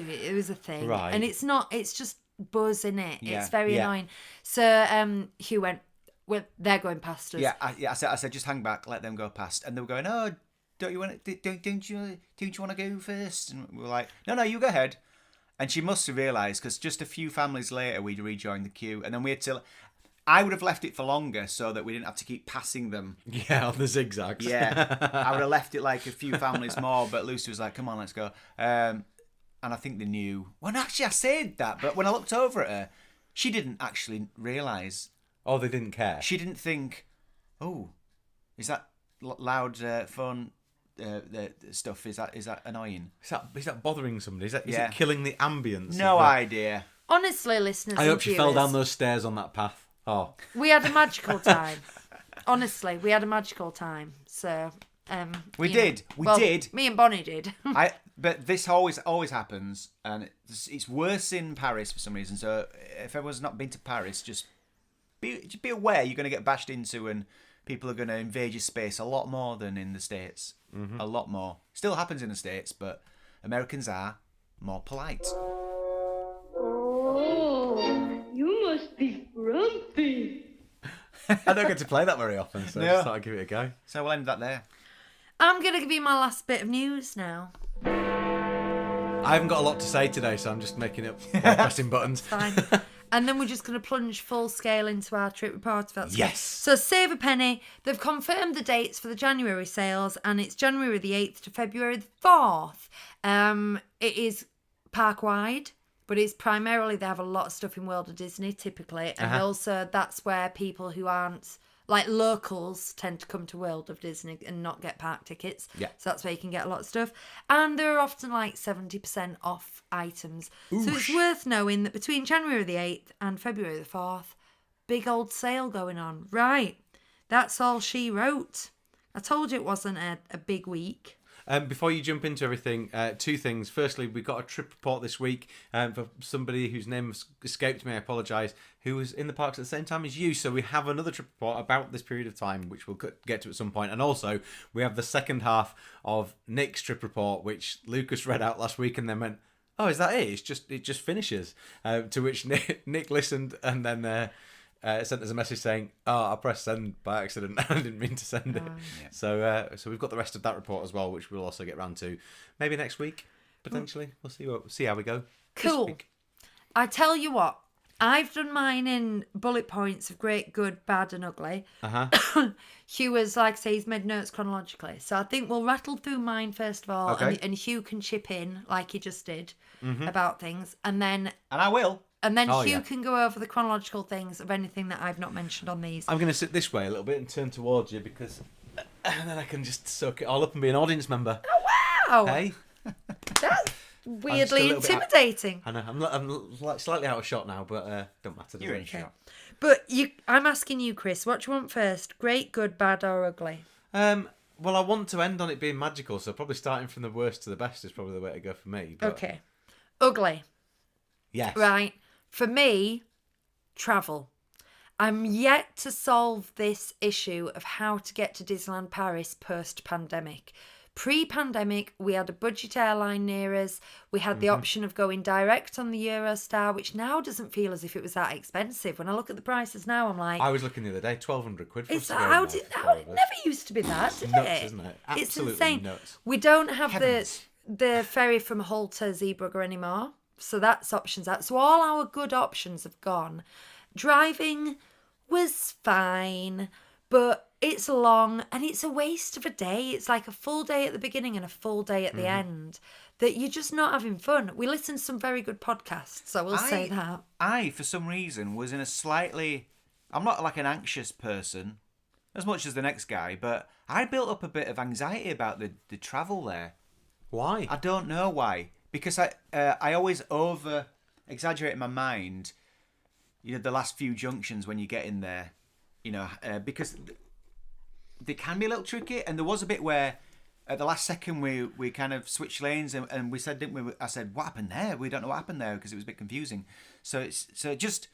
a thing. Right. And it's just buzz in it. Yeah, It's very annoying. So Hugh went, well, they're going past us. Yeah, I said, just hang back, let them go past. And they were going, "Oh, don't you want to go first?" And we were like, no, you go ahead. And she must have realised, because just a few families later we'd rejoined the queue, and then we had to. I would have left it for longer so that we didn't have to keep passing them. Yeah, on the zigzags. Yeah, I would have left it like a few families more, but Lucy was like, "Come on, let's go." And I think they knew. Well, actually, I said that, but when I looked over at her, she didn't actually realise. Oh, they didn't care. She didn't think, "Oh, is that loud phone stuff? Is that annoying? Is that bothering somebody? Is it killing the ambience? No idea." Honestly, listeners, I hope she fell viewers, down those stairs on that path. Oh, we had a magical time. Honestly, we had a magical time. So we you did. know, We well, did. Me and Bonnie did. But this always happens, and it's worse in Paris for some reason. So if everyone's not been to Paris, just be aware you're going to get bashed into, and people are going to invade your space a lot more than in the States. Mm-hmm. A lot more. Still happens in the States, but Americans are more polite. Oh, you must be grumpy. I don't get to play that very often, so I just thought I'd give it a go. So we'll end that there. I'm going to give you my last bit of news now. I haven't got a lot to say today, so I'm just making it while pressing buttons. Fine. And then we're just going to plunge full scale into our trip report. If that's Yes. Okay. So save a penny. They've confirmed the dates for the January sales, and it's January the 8th to February the 4th. It is park-wide, but it's primarily, they have a lot of stuff in World of Disney, typically. And also that's where people who aren't, like locals, tend to come to World of Disney and not get park tickets. Yeah. So that's where you can get a lot of stuff. And there are often like 70% off items. Oosh. So it's worth knowing that between January the 8th and February the 4th, big old sale going on. Right. That's all she wrote. I told you it wasn't a big week. Before you jump into everything, two things. Firstly, we got a trip report this week for somebody whose name escaped me, I apologise, who was in the parks at the same time as you. So we have another trip report about this period of time, which we'll get to at some point. And also, we have the second half of Nick's trip report, which Lucas read out last week and then went, "Oh, is that it? It just finishes." To which Nick listened and then sent us a message saying, "Oh, I pressed send by accident. I didn't mean to send it." Yeah. So we've got the rest of that report as well, which we'll also get round to maybe next week, potentially. We'll see how we go. Cool. This week. I tell you what, I've done mine in bullet points of great, good, bad, and ugly. Hugh was, like I say, he's made notes chronologically. So I think we'll rattle through mine first of all, Okay. and Hugh can chip in like he just did about things, and then I will. Hugh yeah. can go over the chronological things of anything that I've not mentioned on these. I'm going to sit this way a little bit and turn towards you because and then I can just soak it all up and be an audience member. Wow, Hey, that's weirdly little bit intimidating. I know I'm like slightly out of shot now, but don't matter. You're in does it? shot. But I'm asking you, Chris, what do you want first? Great, good, bad, or ugly? Well, I want to end on it being magical, so probably starting from the worst to the best is probably the way to go for me. But Okay, ugly. Yes. Right. For me, travel. I'm yet to solve this issue of how to get to Disneyland Paris post-pandemic. Pre-pandemic, we had a budget airline near us. We had the option of going direct on the Eurostar, which now doesn't feel as if it was that expensive. When I look at the prices now, I'm like, I was looking the other day, 1,200 quid for it's us to go in how there it for never used to be that, did nuts, it? isn't it? It's Absolutely insane. nuts. We don't have Heavens. the ferry from Hull to Zeebrugge anymore. So that's options out. So all our good options have gone. Driving was fine, But it's long and it's a waste of a day. It's like a full day at the beginning and a full day at the end that you're just not having fun. We listened to some very good podcasts, I will say that. I, for some reason, was in a slightly... I'm not like an anxious person, as much as the next guy, but I built up a bit of anxiety about the travel there. Why? I don't know why. Because I always over-exaggerate in my mind, the last few junctions when you get in there, because they can be a little tricky. And there was a bit where at the last second we kind of switched lanes and we said, didn't we? I said, what happened there? We don't know what happened there because it was a bit confusing. So just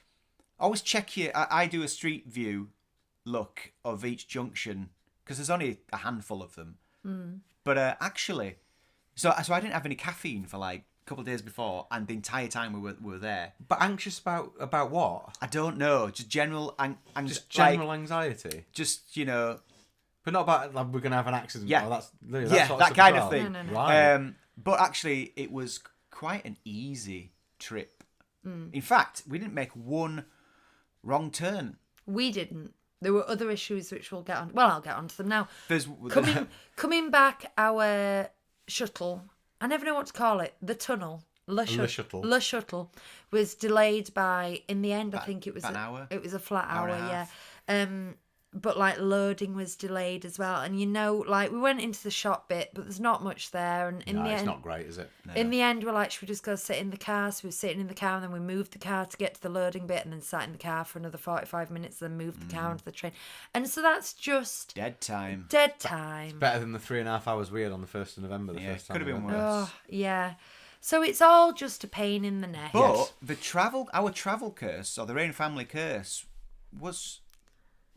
always check I do a street view look of each junction because there's only a handful of them. But actually, so I didn't have any caffeine for like a couple of days before, and the entire time we were there. But anxious about what? I don't know. Just general anxiety. Just But not about like we're gonna have an accident. Yeah. Or that's sort that stuff kind as of well. thing. No. Right. But actually, it was quite an easy trip. In fact, we didn't make one wrong turn. We didn't. There were other issues which we'll get on. Well, I'll get onto them now. There's Coming back, our shuttle, I never know what to call it, the tunnel, Le Shuttle was delayed by, in the end, I think it was an hour. It was a flat Hour hour, and a yeah. half. But like loading was delayed as well, and like we went into the shop bit, but there's not much there, and in No, the it's end, not great, is it? in the end, we're like, should we just go sit in the car? So we were sitting in the car, and then we moved the car to get to the loading bit, and then sat in the car for another 45 minutes, then moved the car onto the train. And so that's just dead time. dead time. Better than the 3.5 hours we had on the 1st of November. The Yeah, first time could have we been went. worse. Oh, yeah. So it's all just a pain in the neck. But our travel curse, or the Raine family curse, was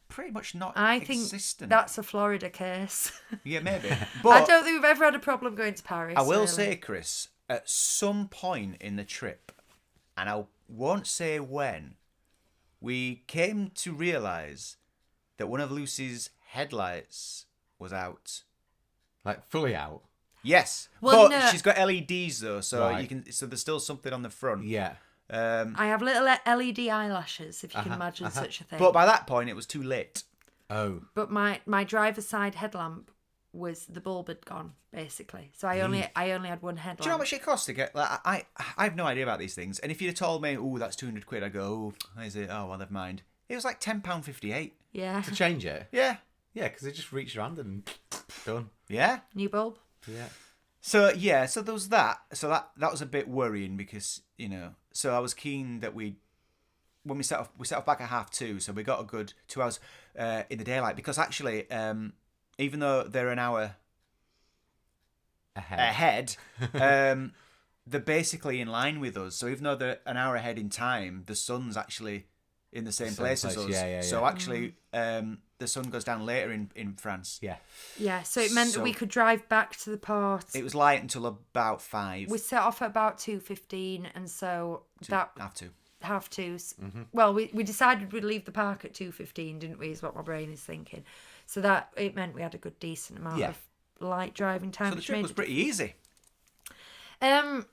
pretty much not I think existent. that's a Florida curse. Yeah, maybe. I But don't think we've ever had a problem going to Paris. I will really. say, Chris, at some point in the trip, and I won't say when, we came to realise that one of Lucy's headlights was out. Like fully out. Yes, Well, but no. she's got LEDs though, so Right. you can. So there's still something on the front. Yeah. I have little LED eyelashes, if you can imagine such a thing. But by that point, it was too late. Oh. But my driver's side headlamp was the bulb had gone basically, so I only had one headlamp. Do you know how much it costs to get? Like, I have no idea about these things. And if you'd have told me, "Oh, that's £200," I go, "Oh, is it? Oh, well, never mind." It was like £10.58. Yeah, To change it. Yeah, Yeah, because they just reach your hand and done. yeah. new bulb. Yeah. So there was that. So that was a bit worrying because So I was keen that when we set off back at 2:30, so we got a good 2 hours in the daylight. Because actually, even though they're an hour ahead, they're basically in line with us. So even though they're an hour ahead in time, the sun's actually in the same place as us. Yeah. So actually, the sun goes down later in France. Yeah. Yeah, so it meant that we could drive back to the port. It was light until about 5. We set off at about 2:15, and so that Have to. 2:30. Well, we decided we'd leave the park at 2:15, didn't we? Is what my brain is thinking. So that it meant we had a good decent amount of light driving time. So the which trip made was pretty easy. The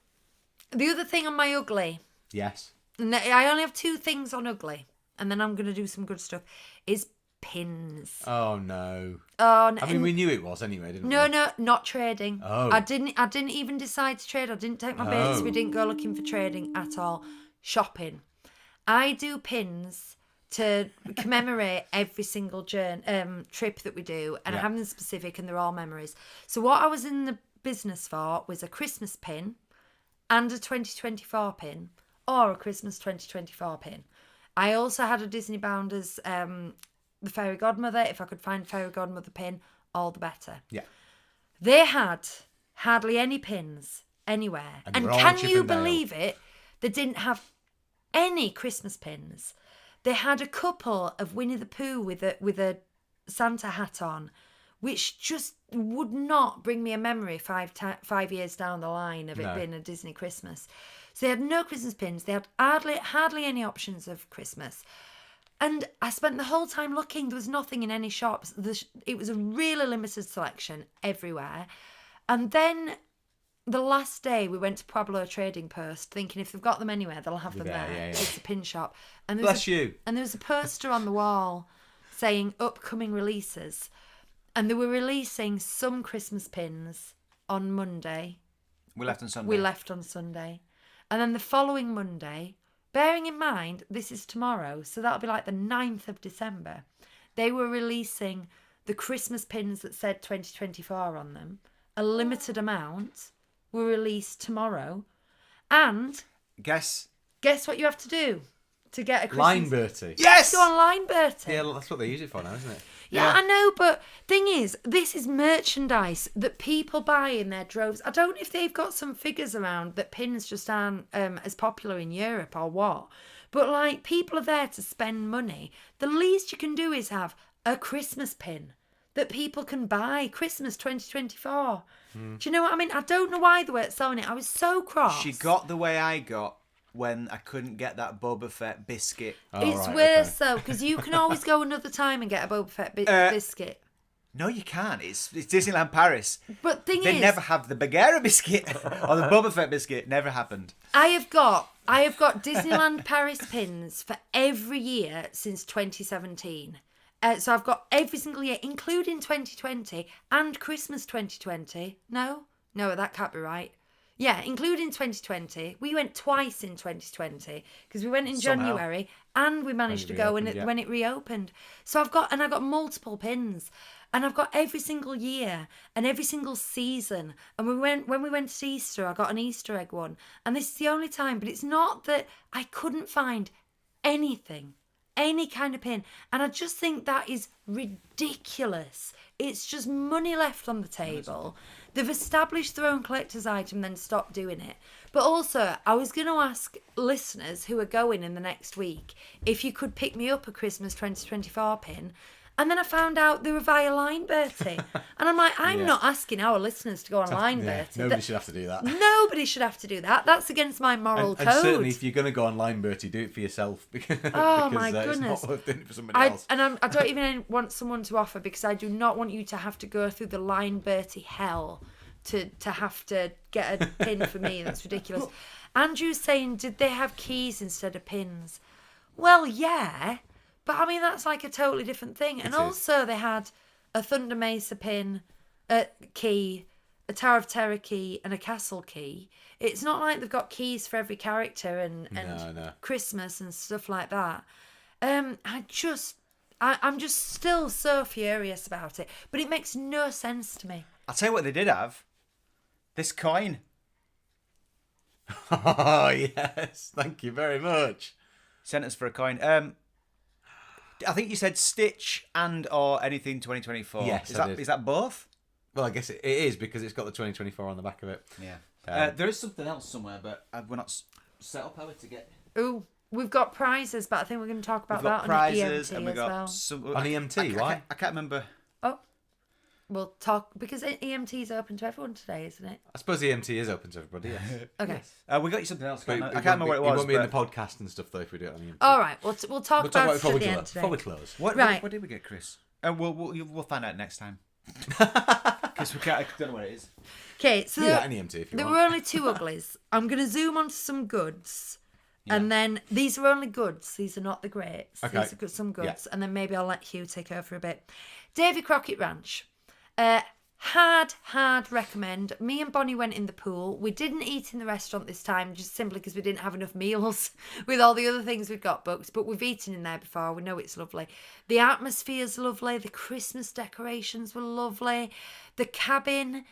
other thing on my ugly, Yes. and I only have 2 things on ugly, and then I'm gonna do some good stuff. Is pins. Oh no. Oh, I mean, we knew it was anyway, didn't we? No, not trading. Oh. I didn't even decide to trade. I didn't take my bits. We didn't go looking for trading at all. Shopping. I do pins to commemorate every single trip that we do, and I have them specific, and they're all memories. So what I was in the business for was a Christmas pin and a 2024 pin, or a Christmas 2024 pin. I also had a Disney Bounders the Fairy Godmother. If I could find Fairy Godmother pin, all the better. Yeah. They had hardly any pins anywhere. And And they were all can Chip you and Dale. believe it? They didn't have any Christmas pins. They had a couple of Winnie the Pooh with a Santa hat on, which just would not bring me a memory 5 years down the line of it being a Disney Christmas. So they had no Christmas pins. They had hardly any options of Christmas. And I spent the whole time looking. There was nothing in any shops. It was a really limited selection everywhere. And then the last day we went to Pueblo Trading Post, thinking if they've got them anywhere, they'll have them there. Yeah. It's a pin shop. And Bless you. And there was a poster on the wall saying upcoming releases. And they were releasing some Christmas pins on Monday. We left on Sunday. We left on Sunday. And then the following Monday, bearing in mind, this is tomorrow, so that'll be like the 9th of December, they were releasing the Christmas pins that said 2024 on them. A limited amount were released tomorrow. And Guess what you have to do to get a Christmas... Line Bertie. Yes! Go on Line Bertie. Yeah, that's what they use it for now, isn't it? Yeah, I know, but thing is, this is merchandise that people buy in their droves. I don't know if they've got some figures around that pins just aren't as popular in Europe or what. But, like, people are there to spend money. The least you can do is have a Christmas pin that people can buy. Christmas 2024. Do you know what I mean? I don't know why they weren't selling it. I was so cross. she got the way I got when I couldn't get that Boba Fett biscuit. It's right, worse, though, because you can always go another time and get a Boba Fett biscuit. No, you can't. It's Disneyland Paris. But thing They is... never have the Bagheera biscuit or the Boba Fett biscuit. Never happened. I have got Disneyland Paris pins for every year since 2017. So I've got every single year, including 2020 and Christmas 2020. No, that can't be right. Yeah, including 2020. We went twice in 2020 because we went in Somehow. January and we managed to go when it reopened. So I've got multiple pins. And I've got every single year and every single season. And when we went to Easter, I got an Easter egg one. And this is the only time, but it's not that I couldn't find anything, any kind of pin. And I just think that is ridiculous. It's just money left on the table. They've established their own collector's item, then stopped doing it. But also, I was going to ask listeners who are going in the next week if you could pick me up a Christmas 2024 pin. And then I found out they were via Line Bertie. And I'm like, I'm not asking our listeners to go on Line Bertie. Nobody should have to do that. Nobody should have to do that. That's against my moral code. And certainly, if you're going to go on Line Bertie, do it for yourself. Because, Oh, my It's goodness. not worth doing it for somebody else. I don't even want someone to offer because I do not want you to have to go through the Line Bertie hell to have to get a pin for me. That's ridiculous. Andrew's saying, did they have keys instead of pins? Well, yeah. But, I mean, that's like a totally different thing. And also they had a Thunder Mesa pin, a key, a Tower of Terror key, and a Castle key. It's not like they've got keys for every character and No. Christmas and stuff like that. I'm just still so furious about it. But it makes no sense to me. I'll tell you what they did have. This coin. Oh, yes. Thank you very much. Sent us for a coin. I think you said Stitch and or anything 2024. Yes, is I did. is that both? Well, I guess it is because it's got the 2024 on the back of it. Yeah. There is something else somewhere, but we're not set up how to get. Ooh, we've got prizes, but I think we're going to talk about We've got that prizes on and EMT we as got well. some, On EMT, why? I can't remember. Oh, we'll talk because EMT is open to everyone today, isn't it? I suppose EMT is open to everybody, yes. Okay. We got you something else. I But can't remember what it was. It won't be in the but- podcast and stuff, though, if we do it on EMT. All right, we'll talk We'll about talk about it it at the end before we today. close. Right. What did we get, Chris? We'll find out next time. Because I don't know what it is. Okay, so Do that in EMT if you there want. were only two uglies. I'm going to zoom onto some goods. And then these are only goods. These are not the greats. Okay. These are some goods. Yeah. And then maybe I'll let Hugh take over a bit. Davy Crockett Ranch. Hard recommend. Me and Bonnie went in the pool. We didn't eat in the restaurant this time, just simply because we didn't have enough meals with all the other things we'd got booked. But we've eaten in there before. We know it's lovely. The atmosphere's lovely. The Christmas decorations were lovely. The cabin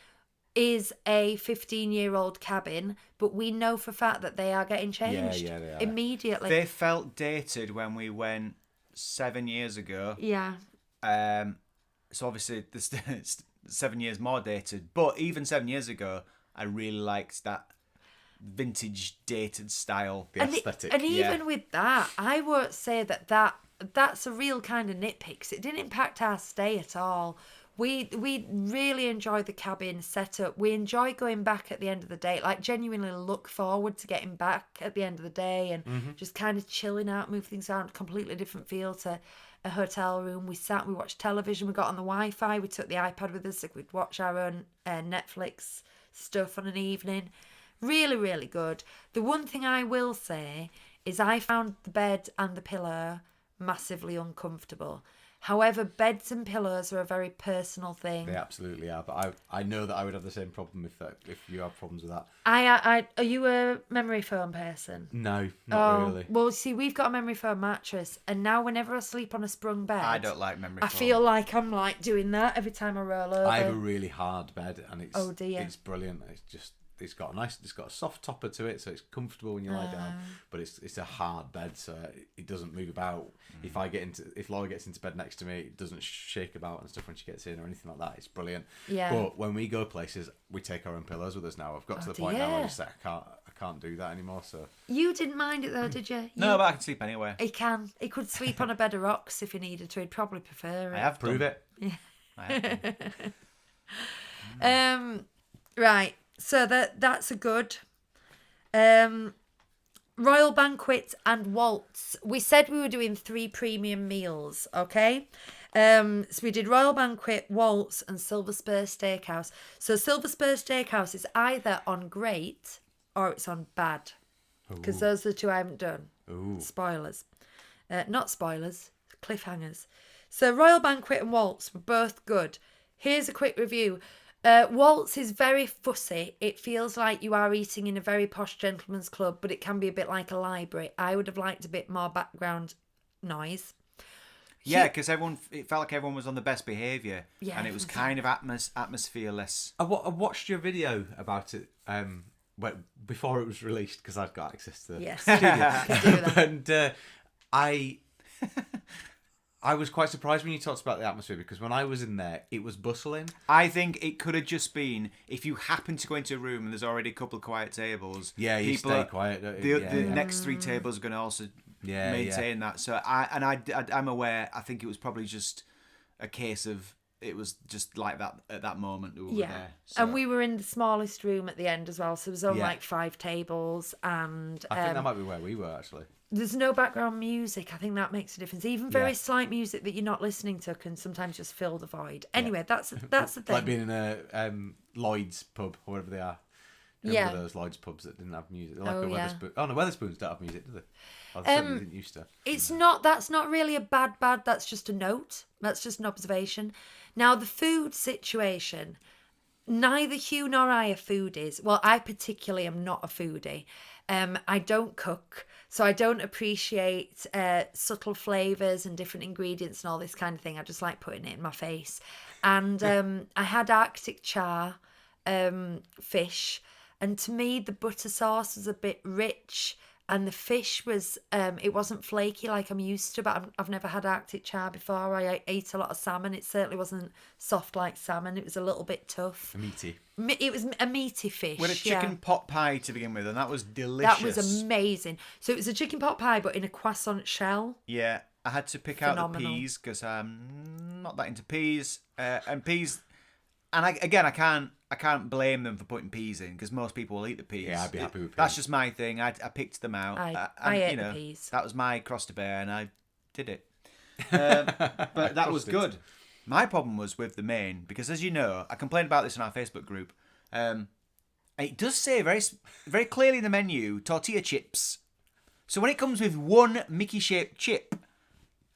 is a 15-year-old cabin, but we know for a fact that they are getting changed Yeah, they are. immediately. They felt dated when we went 7 years ago. Yeah. So obviously this 7 years more dated. But even 7 years ago, I really liked that vintage dated style. The aesthetic. And even with that, I won't say that's a real kind of nitpick 'cause it didn't impact our stay at all. We really enjoyed the cabin setup. We enjoy going back at the end of the day, like genuinely look forward to getting back at the end of the day and just kind of chilling out, move things around, completely different feel to a hotel room. We watched television, we got on the Wi-Fi, we took the iPad with us so we'd watch our own Netflix stuff on an evening. Really, really good. The one thing I will say is I found the bed and the pillow massively uncomfortable. However, beds and pillows are a very personal thing. They absolutely are, but I know that I would have the same problem if you have problems with that. Are you a memory foam person? No, not really. Well, see, we've got a memory foam mattress, and now whenever I sleep on a sprung bed, I don't like memory I foam. feel like I'm like doing that every time I roll over. I have a really hard bed, and it's it's brilliant. It's got a soft topper to it, so it's comfortable when you lie down. But it's a hard bed, so it doesn't move about. If Laura gets into bed next to me, it doesn't shake about and stuff when she gets in or anything like that. It's brilliant. Yeah. But when we go places, we take our own pillows with us now. I've got to the point now where I can't do that anymore. So you didn't mind it though, did you? No, but I can sleep anywhere. He can. He could sleep on a bed of rocks if he needed to. He'd probably prefer it. I have prove done. it. Yeah. I have done. Right. So that's a good. Royal Banquet and Waltz. We said we were doing 3 premium meals, okay? So we did Royal Banquet, Waltz, and Silver Spur Steakhouse. So Silver Spur Steakhouse is either on great or it's on bad. Because those are the 2 I haven't done. Ooh. Spoilers. Not spoilers, cliffhangers. So Royal Banquet and Waltz were both good. Here's a quick review. Waltz is very fussy. It feels like you are eating in a very posh gentleman's club, but it can be a bit like a library. I would have liked a bit more background noise. Yeah, because it felt like everyone was on the best behaviour, Yeah, and it was kind of atmosphereless. I watched your video about it before it was released because I've got access to Yes, you can do that. and I was quite surprised when you talked about the atmosphere because when I was in there, it was bustling. I think it could have just been if you happen to go into a room and there's already a couple of quiet tables. Yeah, you stay quiet. The next 3 tables are going to also maintain that. So I'm aware. I think it was probably just a case of it was just like that at that moment. We were there. So. And we were in the smallest room at the end as well, so there was only like 5 tables, and I think that might be where we were actually. There's no background music. I think that makes a difference. Even very slight music that you're not listening to can sometimes just fill the void. Anyway, that's the thing. Like being in a Lloyd's pub or whatever they are. Remember those Lloyd's pubs that didn't have music? They're like a Wetherspoon. Oh no, Wetherspoons don't have music, do they? Oh, they certainly didn't used to. That's not really a bad. That's just a note. That's just an observation. Now the food situation. Neither Hugh nor I are foodies. Well, I particularly am not a foodie. I don't cook, so I don't appreciate subtle flavours and different ingredients and all this kind of thing. I just like putting it in my face. And I had Arctic char fish, and to me the butter sauce was a bit rich, and the fish was it wasn't flaky like I'm used to. But I've never had Arctic char before. I ate a lot of salmon. It certainly wasn't soft like salmon. It was a little bit tough. Meaty. It was a meaty fish. We had a chicken pot pie to begin with, and that was delicious. That was amazing. So it was a chicken pot pie, but in a croissant shell. Yeah, I had to pick out the peas because I'm not that into peas. And peas, and I can't blame them for putting peas in because most people will eat the peas. Yeah, I'd be happy with peas. That's just my thing. I picked them out. I ate the peas. That was my cross to bear, and I did it. But that was good. My problem was with the main because, as you know, I complained about this in our Facebook group. It does say very, very clearly in the menu tortilla chips. So when it comes with one Mickey-shaped chip,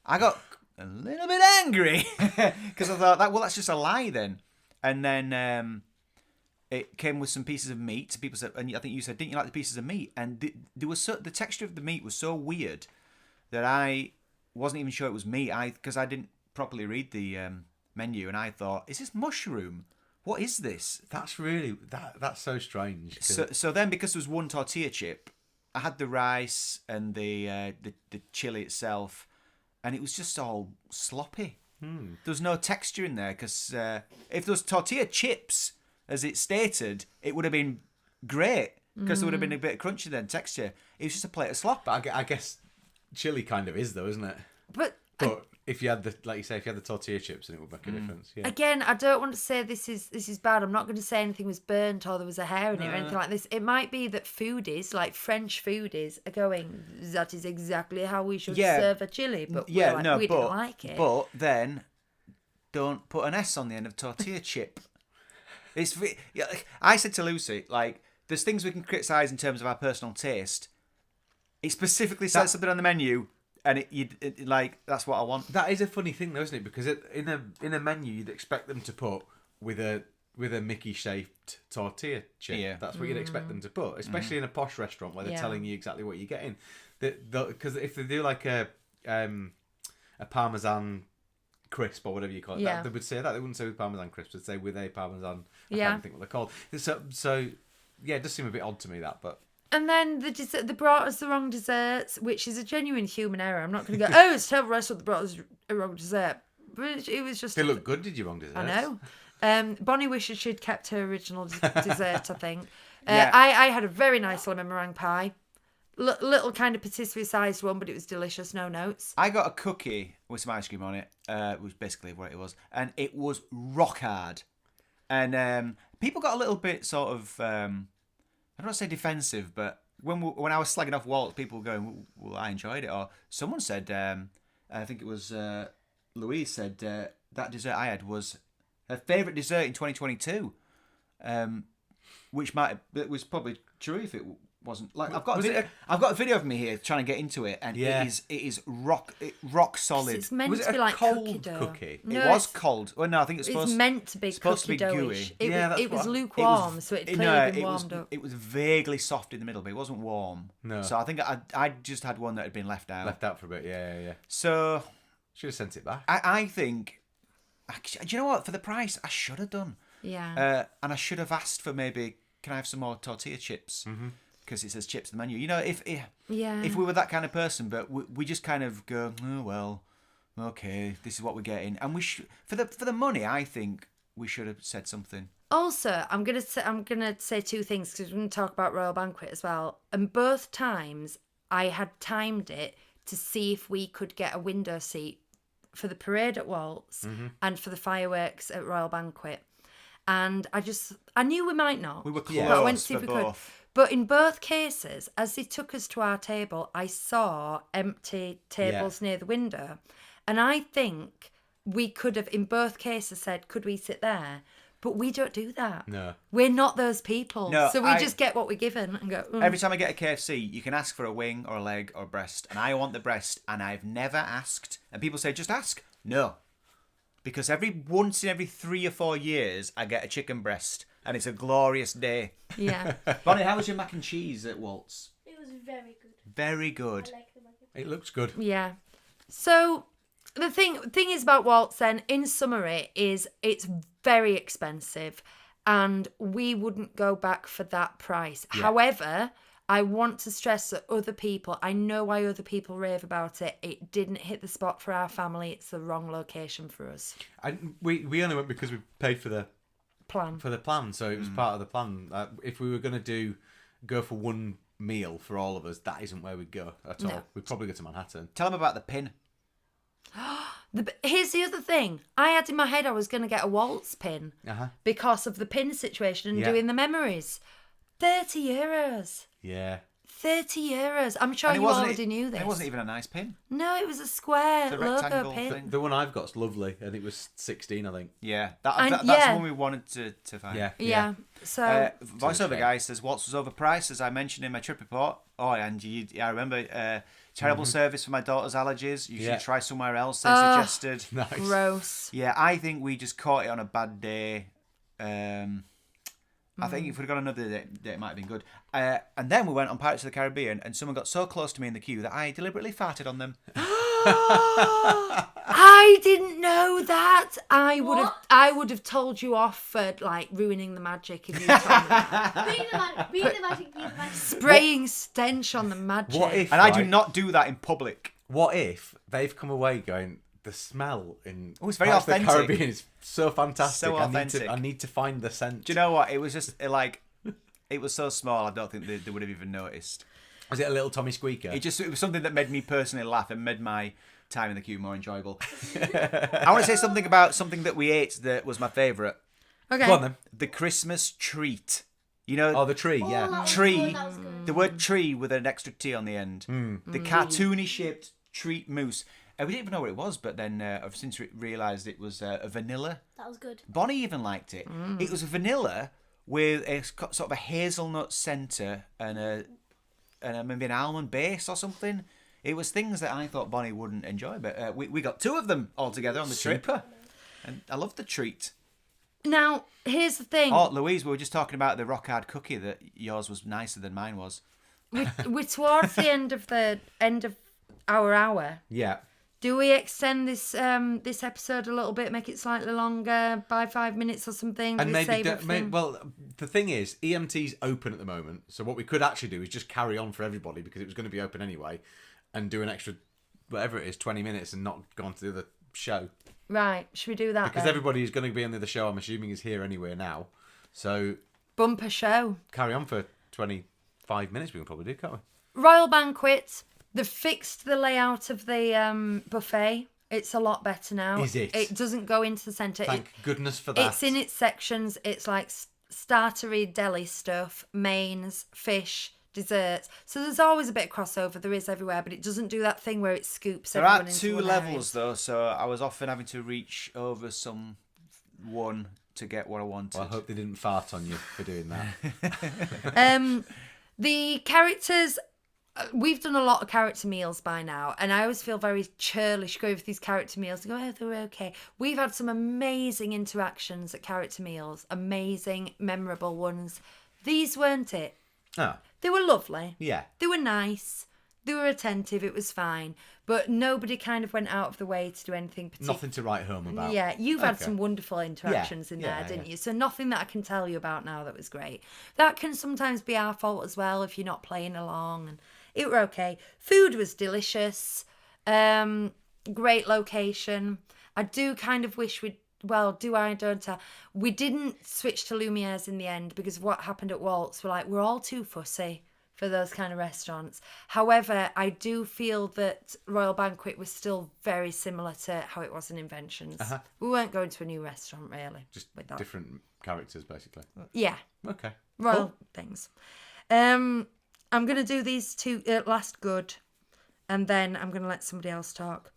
I got a little bit angry because I thought that's just a lie then. And then it came with some pieces of meat. People said, and I think you said, didn't you like the pieces of meat? And the texture of the meat was so weird that I wasn't even sure it was meat. Because I didn't properly read the menu, and I thought, is this mushroom? What is this? That's really that's so strange. So then, because there was one tortilla chip, I had the rice and the chili itself, and it was just all sloppy. There was no texture in there because if there was tortilla chips, as it stated, it would have been great because there would have been a bit of crunchy then texture. It was just a plate of slop. But I guess chili kind of is though, isn't it? But if you had the tortilla chips, then it would make a difference. Yeah. Again, I don't want to say this is bad. I'm not going to say anything was burnt or there was a hair in it or anything like this. It might be that foodies, like French foodies, are going, that is exactly how we should serve a chili. But we didn't like it. But then, don't put an S on the end of tortilla chip. I said to Lucy, like, there's things we can criticise in terms of our personal taste. It specifically says something on the menu. and like that's what I want. That is a funny thing, though, isn't it? Because in a menu, you'd expect them to put with a Mickey shaped tortilla chip. Yeah. That's what you'd expect them to put, especially in a posh restaurant where they're telling you exactly what you're getting. Because if they do like a Parmesan crisp or whatever you call it, they would say that. They wouldn't say with Parmesan crisp, they'd say with a Parmesan. I can't think what they're called. So yeah, it does seem a bit odd to me, that, but. And then the dessert, they brought us the wrong desserts, which is a genuine human error. I'm not going to go, oh, it's a terrible restaurant that brought us a wrong dessert. But it was just... They look good, did you, wrong desserts? I know. Bonnie wishes she'd kept her original dessert, I think. Yeah. I had a very nice lemon meringue pie. Little kind of patisserie-sized one, but it was delicious, no notes. I got a cookie with some ice cream on it, which was basically what it was. And it was rock hard. And people got a little bit sort of... I don't want to say defensive, but when I was slagging off Waltz, people were going, well, I enjoyed it. Or someone said, I think it was Louise said, that dessert I had was her favourite dessert in 2022. Which was probably true if it wasn't. Like I've got a video of me here trying to get into it, and it is rock solid. It's meant Was to it be a like cold dough. cookie? No, It was cold. Well, no, I think it's It's meant to be supposed to cookie be doughish. gooey. It was lukewarm, so it clearly been warmed up. It was vaguely soft in the middle, but it wasn't warm. No. So I think I just had one that had been left out. Left out for a bit, yeah. So Should have sent it back. I think, do you know what? For the price, I should have done. Yeah. And I should have asked for maybe, can I have some more tortilla chips? Because it says chips on the menu. You know, if we were that kind of person, but we just kind of go, oh well, okay, this is what we're getting, and for the money, I think we should have said something. Also, I'm gonna say two things because we're gonna talk about Royal Banquet as well. And both times I had timed it to see if we could get a window seat for the parade at Waltz and for the fireworks at Royal Banquet. And I knew we might not. We were close but I went to see for if we could. both. But in both cases, as they took us to our table, I saw empty tables near the window. And I think we could have, in both cases, said, could we sit there? But we don't do that. No. We're not those people. No, so we just get what we're given and go, Every time I get a KFC, you can ask for a wing or a leg or a breast, and I want the breast, and I've never asked. And people say, just ask. No. Because once in every 3 or 4 years, I get a chicken breast, and it's a glorious day. Yeah. Bonnie, how was your mac and cheese at Waltz? It was very good. Very good. I like the mac and cheese. It looks good. Yeah. So the thing is about Waltz then, in summary, is it's very expensive and we wouldn't go back for that price. Yeah. However, I want to stress that I know why other people rave about it. It didn't hit the spot for our family. It's the wrong location for us. And we only went because we paid for the Plan. so it was part of the plan. If we were going to go for one meal for all of us, that isn't where we'd go at all. No. We'd probably go to Manhattan. Tell them about the pin. Here's the other thing. I had in my head I was going to get a Waltz pin because of the pin situation and doing the memories. €30. Yeah. €30. I'm sure And you already knew this. It wasn't even a nice pin. No, it was a square The logo rectangle pin. thing. The one I've got's lovely, and it was 16, I think. Yeah, And that's yeah. the one we wanted to find. Yeah. So Voiceover guy says Waltz was overpriced, as I mentioned in my trip report. Oh, and I remember terrible service for my daughter's allergies. You should try somewhere else. They suggested. Nice. gross. Yeah, I think we just caught it on a bad day. I think if we'd gone another day, it might have been good. And then we went on Pirates of the Caribbean, and someone got so close to me in the queue that I deliberately farted on them. I didn't know that. I would have told you off for like ruining the magic if you told me that. Being the magic, Spraying stench on the magic. What if? And I do not do that in public. What if they've come away going, the smell in it's very Pirates of authentic. the Caribbean is so fantastic. So authentic. I need to find the scent. Do you know what? It was just like, it was so small, I don't think they would have even noticed. Was it a little Tommy Squeaker? It was something that made me personally laugh and made my time in the queue more enjoyable. I want to say something about something that we ate that was my favourite. Okay. Go on then. The Christmas treat. You know, Oh, the tree, yeah. tree. That was good. The word tree with an extra T on the end. The cartoony shaped treat mousse. We didn't even know what it was, but then I've since realised it was a vanilla. That was good. Bonnie even liked it. It was vanilla with a sort of a hazelnut centre and maybe an almond base or something. It was things that I thought Bonnie wouldn't enjoy, but we got 2 of them all together on the trip. Super. And I love the treat. Now, here's the thing. Oh, Louise, we were just talking about the rock hard cookie that yours was nicer than mine was. We're towards the end of our hour. Yeah. Do we extend this this episode a little bit, make it slightly longer by 5 minutes or something? And Do we maybe, save everything? well, the thing is, EMT's open at the moment. So what we could actually do is just carry on for everybody because it was going to be open anyway and do an extra, whatever it is, 20 minutes and not go on to the other show. Right, should we do that Because then? everybody who's going to be on the other show, I'm assuming, is here anyway now. So Bumper show. carry on for 25 minutes, we can probably do, can't we? Royal Banquet. They've fixed the layout of the buffet. It's a lot better now. Is it? It doesn't go into the centre. Thank goodness for that. It's in its sections. It's like startery deli stuff, mains, fish, desserts. So there's always a bit of crossover. There is everywhere, but it doesn't do that thing where it scoops There everyone are into 2 one levels, though, so I was often having to reach over one to get what I wanted. Well, I hope they didn't fart on you for doing that. area. The characters... We've done a lot of character meals by now, and I always feel very churlish going for these character meals and go, oh, they're okay. We've had some amazing interactions at character meals, amazing, memorable ones. These weren't it. Oh, They were lovely. yeah. They were nice. They were attentive. It was fine. But nobody kind of went out of the way to do anything particular. Nothing to write home about. Yeah, you've had Okay. some wonderful interactions in yeah, there, didn't yeah. you? So nothing that I can tell you about now that was great. That can sometimes be our fault as well if you're not playing along. And it were okay. Food was delicious. Great location. I do kind of wish we'd... Well, do I, don't I? We didn't switch to Lumiere's in the end because of what happened at Waltz. We're all too fussy for those kind of restaurants. However, I do feel that Royal Banquet was still very similar to how it was in Inventions. We weren't going to a new restaurant, really. Just with that. different characters, basically. Yeah, Okay. royal things. I'm going to do these 2 last good, and then I'm going to let somebody else talk.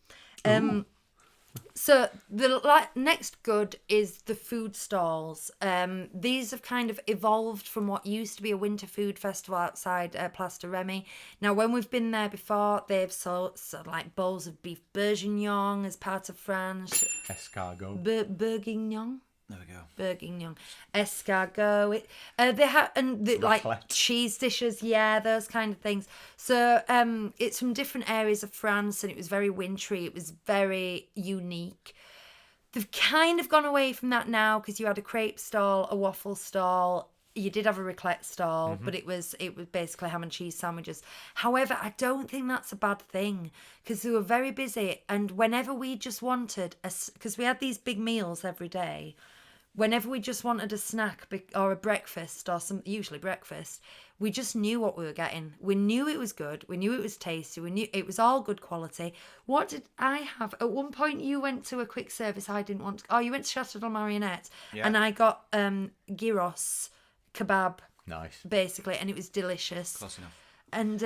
So the next good is the food stalls. These have kind of evolved from what used to be a winter food festival outside Place de Remy. Now, when we've been there before, they've sold like bowls of beef bourguignon as part of France. Escargot. Bourguignon? There we go. Bourguignon, escargot. They have like Raclette. cheese dishes, yeah, those kind of things. So it's from different areas of France, and it was very wintry. It was very unique. They've kind of gone away from that now because you had a crepe stall, a waffle stall. You did have a raclette stall, but it was basically ham and cheese sandwiches. However, I don't think that's a bad thing because they were very busy, and whenever we just wanted because we had these big meals every day. Whenever we just wanted a snack or a breakfast or usually breakfast, we just knew what we were getting. We knew it was good. We knew it was tasty. We knew it was all good quality. What did I have? At one point, you went to a quick service I didn't want to. Oh, you went to Chateau de la Marionnette, and I got gyros kebab, Nice. basically, and it was delicious. Close enough. And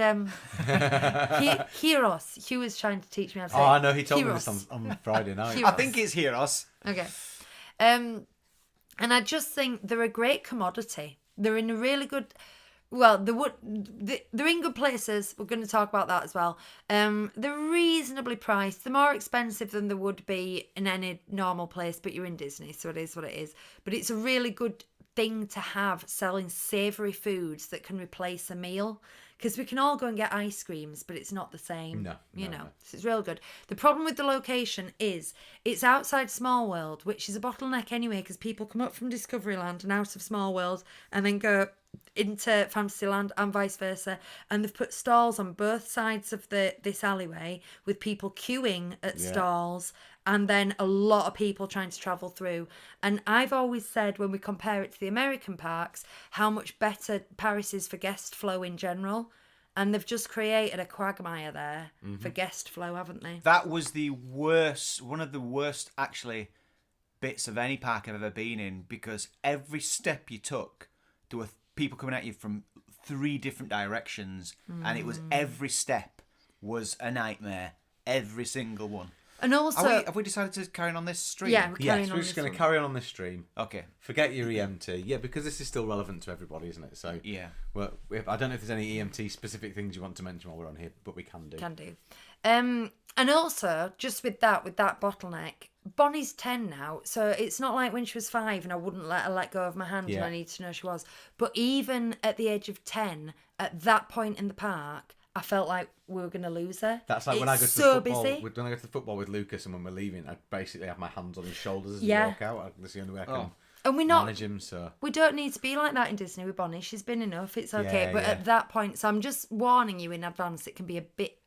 gyros. Hugh was trying to teach me how to say Oh, I know. He told me gyros. this on Friday night. Gyros. I think it's Heroes. Okay. And I just think they're a great commodity. They're in a really good... Well, they're in good places. We're going to talk about that as well. They're reasonably priced. They're more expensive than they would be in any normal place, but you're in Disney, so it is what it is. But it's a really good thing to have, selling savoury foods that can replace a meal. Because we can all go and get ice creams, but it's not the same. No, you no, know, no. So it's real good. The problem with the location is it's outside Small World, which is a bottleneck anyway, because people come up from Discoveryland and out of Small World and then go into Fantasyland and vice versa. And they've put stalls on both sides of this alleyway with people queuing at stalls and then a lot of people trying to travel through. And I've always said when we compare it to the American parks, how much better Paris is for guest flow in general. And they've just created a quagmire there for guest flow, haven't they? That was the worst, one of the worst, actually, bits of any park I've ever been in, because every step you took, there were people coming at you from 3 different directions, and it was every step was a nightmare. Every single one. And also, Have we decided to carry on this stream? yeah, we're carrying Yes, on we're just this going to one. carry on this stream. Okay. Forget your EMT. Yeah, because this is still relevant to everybody, isn't it? So Yeah. well, I don't know if there's any EMT specific things you want to mention while we're on here, but we can do. Can do. And also, just with that bottleneck, Bonnie's 10 now, so it's not like when she was 5 and I wouldn't let her let go of my hand and Yeah. I need to know she was. But even at the age of 10, at that point in the park, I felt like we were going to lose her. That's like when I go to so the football. busy. When I go to the football with Lucas, and when we're leaving, I basically have my hands on his shoulders as Yeah. we walk out. That's the only way I can And we're not. manage him. So We don't need to be like that in Disney with Bonnie. She's been enough. It's okay. Yeah, but yeah. at that point, so I'm just warning you in advance, it can be a bit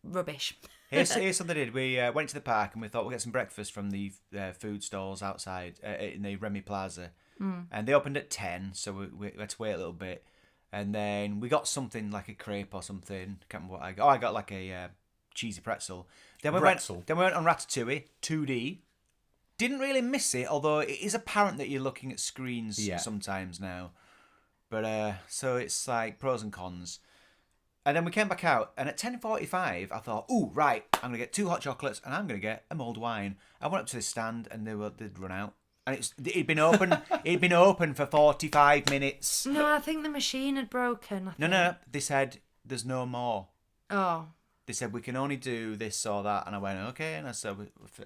rubbish. Here's something I did. We went to the park and we thought we'll get some breakfast from the food stalls outside in the Remy Plaza. And they opened at 10, so we had to wait a little bit. And then we got something like a crepe or something. Can't remember what I got. Oh, I got like a cheesy pretzel. Then we went on Ratatouille 2D. Didn't really miss it, although it is apparent that you're looking at screens sometimes now. But so it's like pros and cons. And then we came back out, and at 10:45, I thought, "Ooh, right, I'm gonna get 2 hot chocolates, and I'm gonna get a mulled wine." I went up to the stand, and they'd run out, and it'd been open. It'd been open for 45 minutes. No, I think the machine had broken. No. They said there's no more. Oh. They said we can only do this or that, and I went okay, and I said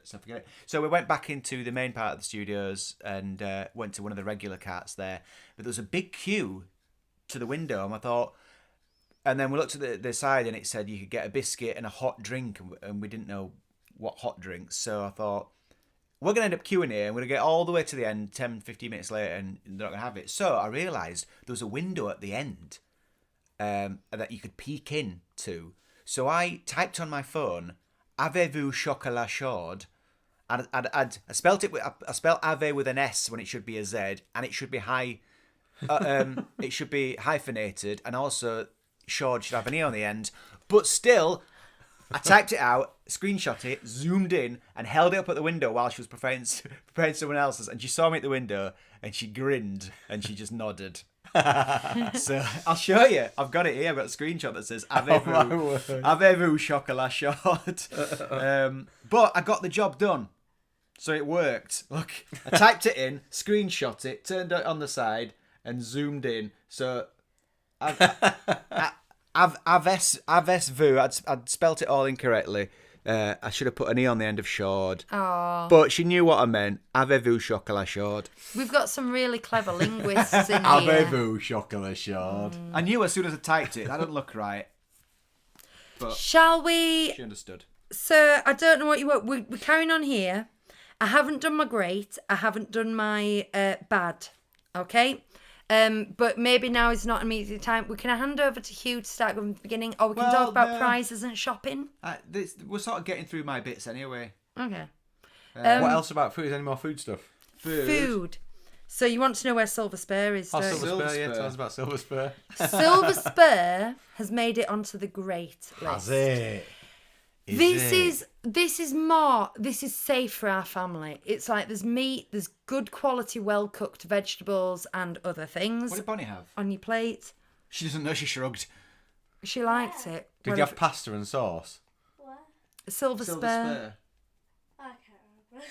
so forget it. So we went back into the main part of the studios and went to one of the regular carts there, but there was a big queue to the window, and I thought. And then we looked at the side and it said you could get a biscuit and a hot drink, and we didn't know what hot drinks. So I thought, we're going to end up queuing here and we're going to get all the way to the end 10, 15 minutes later and they're not going to have it. So I realised there was a window at the end that you could peek in to. So I typed on my phone, "Avez-vous chocolat chaud?" And I spelt it. I spelled "ave" with an S when it should be a Z, and it should be it should be hyphenated, and also Shard should have an E on the end. But still, I typed it out, screenshot it, zoomed in, and held it up at the window while she was preparing someone else's. And she saw me at the window, and she grinned, and she just nodded. So I'll show you. I've got it here. I've got a screenshot that says "Avez-vous chocolat chaud?" But I got the job done, so it worked. Look, I typed it in, screenshot it, turned it on the side, and zoomed in. So Avez-vous. I'd spelt it all incorrectly. I should have put an E on the end of chaud. Oh. But she knew what I meant. Avez-vous chocolat chaud? We've got some really clever linguists in here. Avez-vous chocolat chaud? I knew as soon as I typed it. That didn't look right. But Shall we? she understood. So I don't know what you want. We're carrying on here. I haven't done my great. I haven't done my bad. Okay. But maybe now is not immediate time. We can hand over to Hugh to start from the beginning, or we can talk about prizes and shopping. We're sort of getting through my bits anyway. Okay. What else about food? Is any more food stuff? Food. So you want to know where Silver Spur is? Oh, don't you? Silver Spur, yeah. Spur. Tell us about Silver Spur. Silver Spur has made it onto the great list. Has it? This is safe for our family. It's like there's meat, there's good quality, well cooked vegetables and other things What did Bonnie have? on your plate. She doesn't know. She shrugged. She liked it. Did you have pasta and sauce? What? Silver Spur? I can't remember.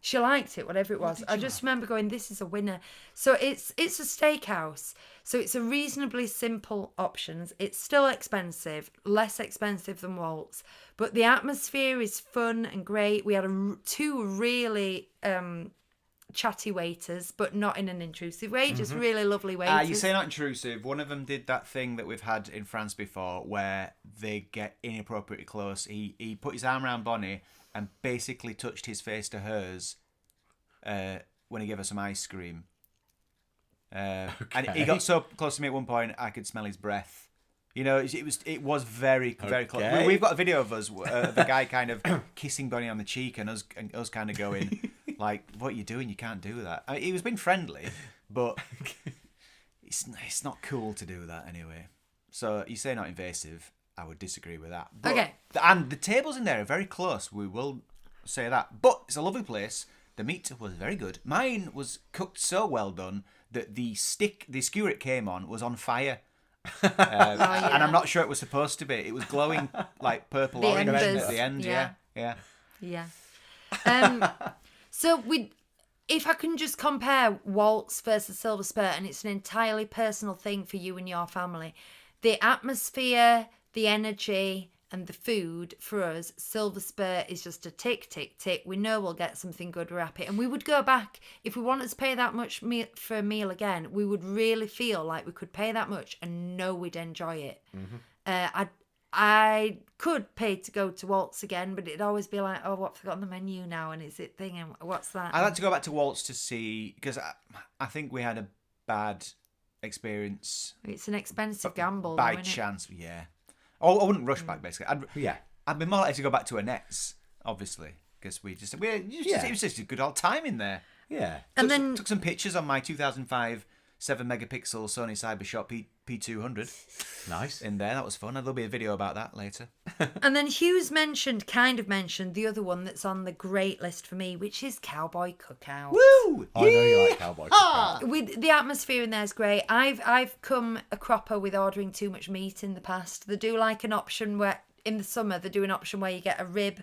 She liked it, whatever it was. I just remember going, this is a winner. So it's a steakhouse. So it's a reasonably simple options. It's still expensive, less expensive than Walt's. But the atmosphere is fun and great. We had two really chatty waiters, but not in an intrusive way. Just really lovely waiters. You say not intrusive. One of them did that thing that we've had in France before where they get inappropriately close. He put his arm around Bonnie and basically touched his face to hers when he gave her some ice cream. And he got so close to me at one point I could smell his breath. You know, it was very very close. We've got a video of us, the guy kind of kissing Bonnie on the cheek, and us kind of going like, "What are you doing? You can't do that." I mean, he was being friendly, but it's not cool to do that anyway. So you say not invasive. I would disagree with that. But, Okay. And the tables in there are very close. We will say that. But it's a lovely place. The meat was very good. Mine was cooked so well done that the skewer it came on was on fire. And I'm not sure it was supposed to be. It was glowing like purple The orange embers. at the end. Yeah. Yeah. So if I can just compare waltz versus silver spur, and it's an entirely personal thing for you and your family, the atmosphere, the energy, and the food for us, silver spur is just a tick, tick, tick. We know we'll get something good, we're happy. And we would go back, if we wanted to pay that much for a meal again, we would really feel like we could pay that much and know we'd enjoy it. I could pay to go to waltz again, but it'd always be like, oh, what have I got on the menu now? And is it thing? And what's that? I'd like to go back to waltz to see, because I think we had a bad experience. It's an expensive gamble. By though, isn't it? chance, yeah. Oh, I wouldn't rush back, basically. I'd be more likely to go back to Annette's, obviously, because it was just a good old time in there. Yeah. And then Took some pictures on my 2005 7-megapixel Sony Cybershot P200. Nice. In there, that was fun. There'll be a video about that later. And then Hughes mentioned the other one that's on the great list for me, which is Cowboy Cookout. Woo! I know you like Cowboy Cookout. With the atmosphere in there is great. I've come a cropper with ordering too much meat in the past. They do like an option where in the summer they do an option where you get a rib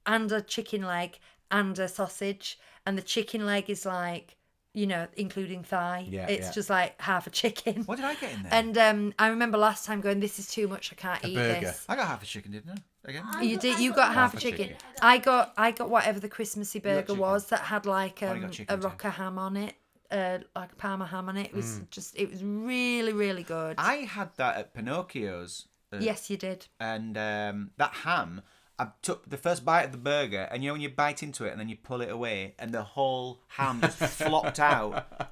and a chicken leg and a sausage, and the chicken leg is like, you know, including thigh. It's just like half a chicken. What did I get in there? And I remember last time going, this is too much, I can't eat burger. this. I got half a chicken, didn't I? Again? You did. You got half a chicken. I got whatever the Christmassy burger chicken. was that had like you got chicken a too. rocker ham on it, like a Parma ham on it. It was it was really, really good. I had that at Pinocchio's. Yes, you did. And that ham, I took the first bite of the burger, and you know when you bite into it and then you pull it away, and the whole ham just flopped out.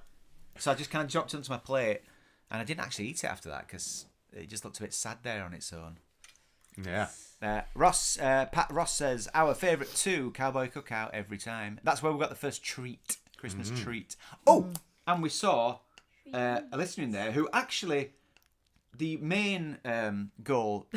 So I just kind of dropped it onto my plate, and I didn't actually eat it after that because it just looked a bit sad there on its own. Yeah. Pat Ross says, our favourite too, Cowboy Cookout every time. That's where we got the first treat, Christmas treat. Oh, and we saw a listener in there who actually, the main goal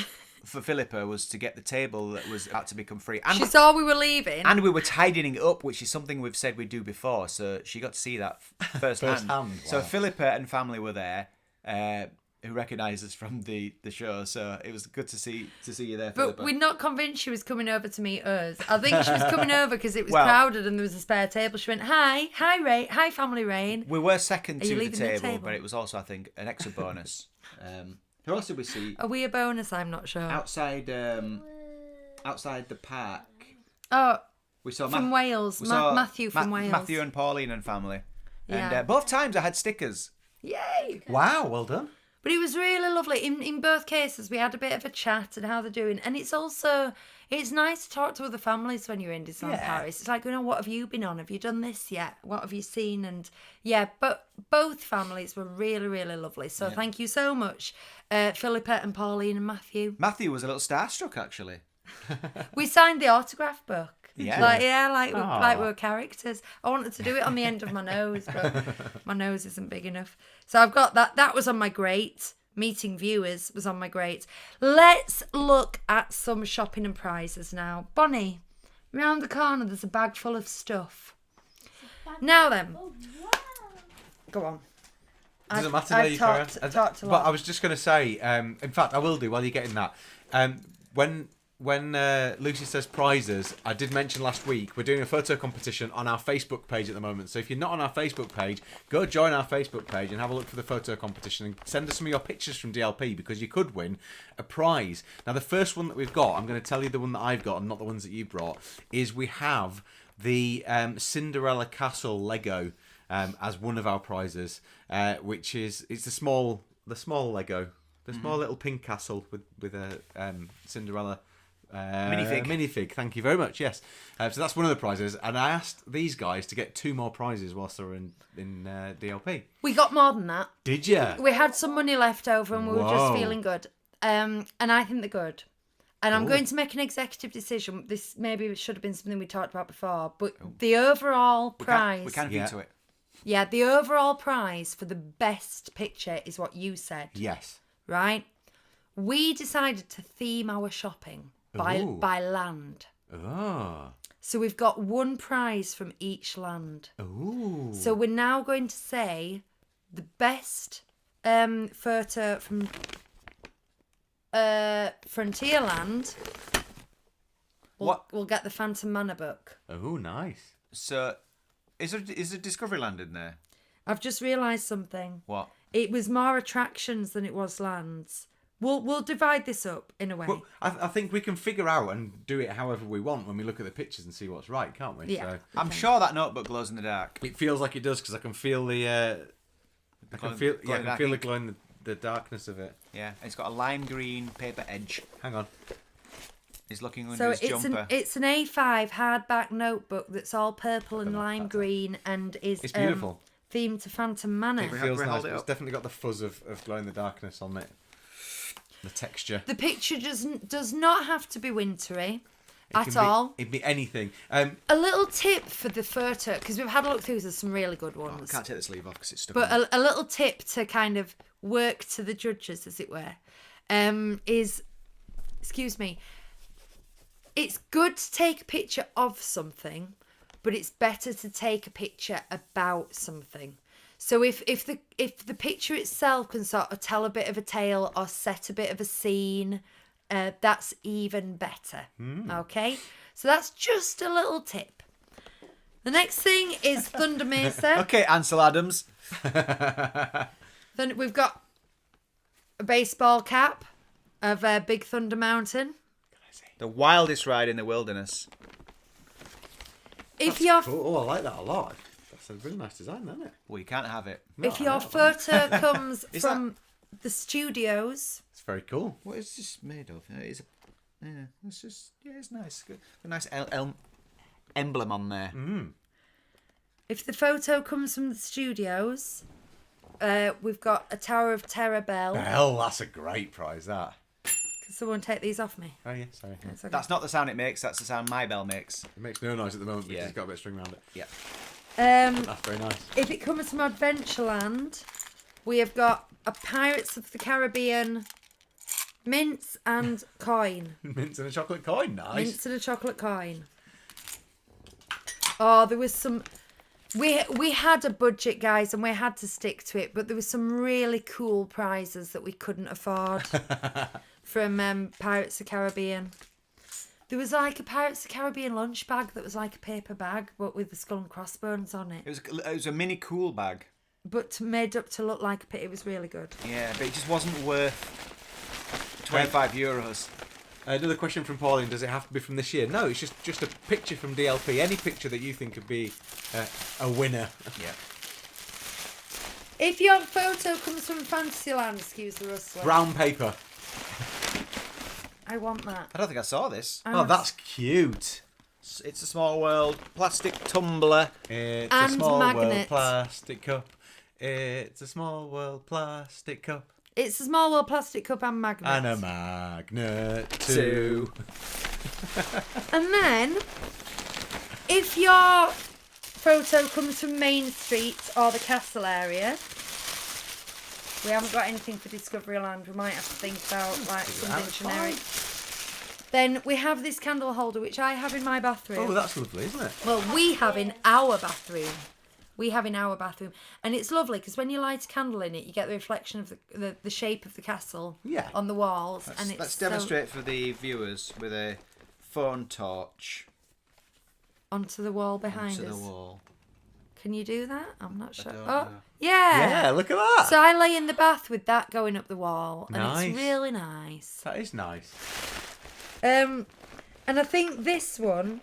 for Philippa was to get the table that was about to become free. And She saw we were leaving. and we were tidying it up, which is something we've said we'd do before, so she got to see that firsthand. Firsthand, So wow. Philippa and family were there, who recognised us from the show, so it was good to see you there, But Philippa. we're not convinced she was coming over to meet us. I think she was coming over because it was Well- crowded and there was a spare table. She went, hi Raine, hi family Raine. We were second Are you to the leaving the table, table? but it was also, I think, an extra bonus. Who else did we see? Are we a bonus? I'm not sure. Outside the park, Oh, we saw from Wales. we saw Matthew from Wales. Matthew and Pauline and family. And Yeah. both times I had stickers. Yay! Wow, well done. But it was really lovely. In both cases, we had a bit of a chat and how they're doing. And it's nice to talk to other families when you're in Disneyland Paris. It's like, you know, what have you been on? Have you done this yet? What have you seen? And yeah, but both families were really, really lovely. So thank you so much, Philippa and Pauline and Matthew. Matthew was a little starstruck, actually. We signed the autograph book. Yeah. Like we were characters. I wanted to do it on the end of my nose, but my nose isn't big enough. So I've got that. That was on my great. Meeting viewers was on my great. Let's look at some shopping and prizes now. Bonnie, round the corner there's a bag full of stuff. Now then. Oh, wow. Go on. Doesn't matter. I've There you carry on. talked a But lot. I was just going to say, in fact, I will do while you're getting that. When Lucy says prizes, I did mention last week we're doing a photo competition on our Facebook page at the moment. So if you're not on our Facebook page, go join our Facebook page and have a look for the photo competition and send us some of your pictures from DLP because you could win a prize. Now the first one that we've got, I'm going to tell you the one that I've got and not the ones that you brought, is we have the Cinderella Castle Lego as one of our prizes, which is the small Lego, the small little pink castle with a Cinderella. Minifig, thank you very much. Yes, so that's one of the prizes, and I asked these guys to get 2 more prizes whilst they were in DLP. We got more than that. Did you? We had some money left over and we were Whoa. just feeling good. And I think they're good. And I'm going to make an executive decision. This maybe should have been something we talked about before, but the overall prize... We can veto it. Yeah, the overall prize for the best picture is what you said, Yes. right? We decided to theme our shopping Ooh. by land. Oh. So we've got 1 prize from each land. Ooh. So we're now going to say the best photo from Frontierland we'll get the Phantom Manor book. Oh, nice. So, is there Discoveryland in there? I've just realised something. What? It was more attractions than it was lands. We'll divide this up in a way. Well, I think we can figure out and do it however we want when we look at the pictures and see what's right, can't we? Yeah. So I'm sure that notebook glows in the dark. it feels like it does because I can feel the. I can feel the glow in the darkness of it. Yeah, it's got a lime green paper edge. Hang on. He's looking under So his jumper. it's an A5 hardback notebook that's all purple and lime green and is It's beautiful. Themed to Phantom Manor. It feels we nice. hold it But it's up? definitely got the fuzz of glow in the darkness on it. The texture. The picture does not have to be wintry It at can be- all. It'd be anything. A little tip for the photo, because we've had a look through, there's some really good I ones. can't take the sleeve off because it's stuck. But on. a little tip to kind of work to the judges, as it were, is, excuse me, it's good to take a picture of something, but it's better to take a picture about something. So if the picture itself can sort of tell a bit of a tale or set a bit of a scene, that's even better. Okay, so that's just a little tip. The next thing is Thunder Mesa. Okay, Ansel Adams. Then we've got a baseball cap of Big Thunder Mountain. The wildest ride in the wilderness. If your Oh, I like that a lot. That's a really nice design, isn't it? Well, you can't have it. if your photo comes Is from the studios, It's very cool. What is this made of? It's it's nice. A nice emblem on there. if the photo comes from the studios, we've got a Tower of Terror bell. Hell, that's a great prize, that. Can someone take these off me? Oh, yeah, sorry. It's okay. That's not the sound it makes. That's the sound my bell makes. It makes no noise at the moment because Yeah. it's got a bit of string around it. Yeah. That's very nice. If it comes from Adventureland, we have got a Pirates of the Caribbean mints and coin. Mints and a chocolate coin, nice. Mints and a chocolate coin. Oh, there was some. We had a budget, guys, and we had to stick to it. But there was some really cool prizes that we couldn't afford from Pirates of the Caribbean. There was like a Pirates of the Caribbean lunch bag that was like a paper bag, but with the skull and crossbones on it. It was a mini cool bag. But made up to look like a pit. It was really good. Yeah, but it just wasn't worth 25 euros. Another question from Pauline: does it have to be from this year? No, it's just a picture from DLP. Any picture that you think could be a winner. Yeah. If your photo comes from Fantasyland, excuse the rustling. Brown paper. I want that. I don't think I saw this. Oh, that's cute. It's a small world plastic tumbler. It's And a small world magnets. plastic cup. It's a small world plastic cup. It's a small world plastic cup and magnet. And a magnet too. And then, if your photo comes from Main Street or the castle area, we haven't got anything for Discoveryland. We might have to think about like something generic. Then we have this candle holder, which I have in my bathroom. Oh, that's lovely, isn't it? Well, we have in our bathroom. And it's lovely because when you light a candle in it, you get the reflection of the shape of the castle on the walls. Let's demonstrate for the viewers with a phone torch onto the wall behind onto us. the wall. Can you do that? I'm not sure. don't Oh, know. yeah. Yeah, look at that. So I lay in the bath with that going up the wall, and Nice. it's really nice. That is nice. And I think this one,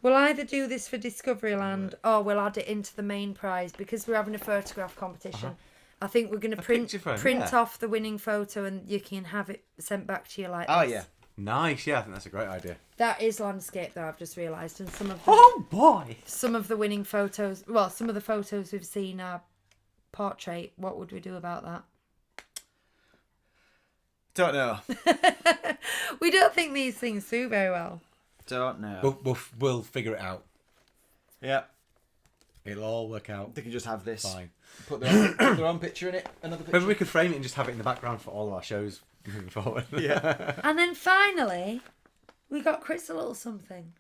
we'll either do this for Discoveryland or we'll add it into the main prize because we're having a photograph competition. I think we're going to print picture frame, yeah. off the winning photo and you can have it sent back to you like Oh this. yeah. Nice, yeah, I think that's a great idea. That is landscape though, I've just realised. And some of Boy! some of the winning photos, well, some of the photos we've seen are portrait. What would we do about that? Don't know. We don't think these things through very well. Don't know. We'll figure it out. Yeah. It'll all work out. They can just have this. Fine. Put their own picture in it. Another picture. Maybe we could frame it and just have it in the background for all of our shows moving forward. Yeah. And then finally, we got Chris a little something.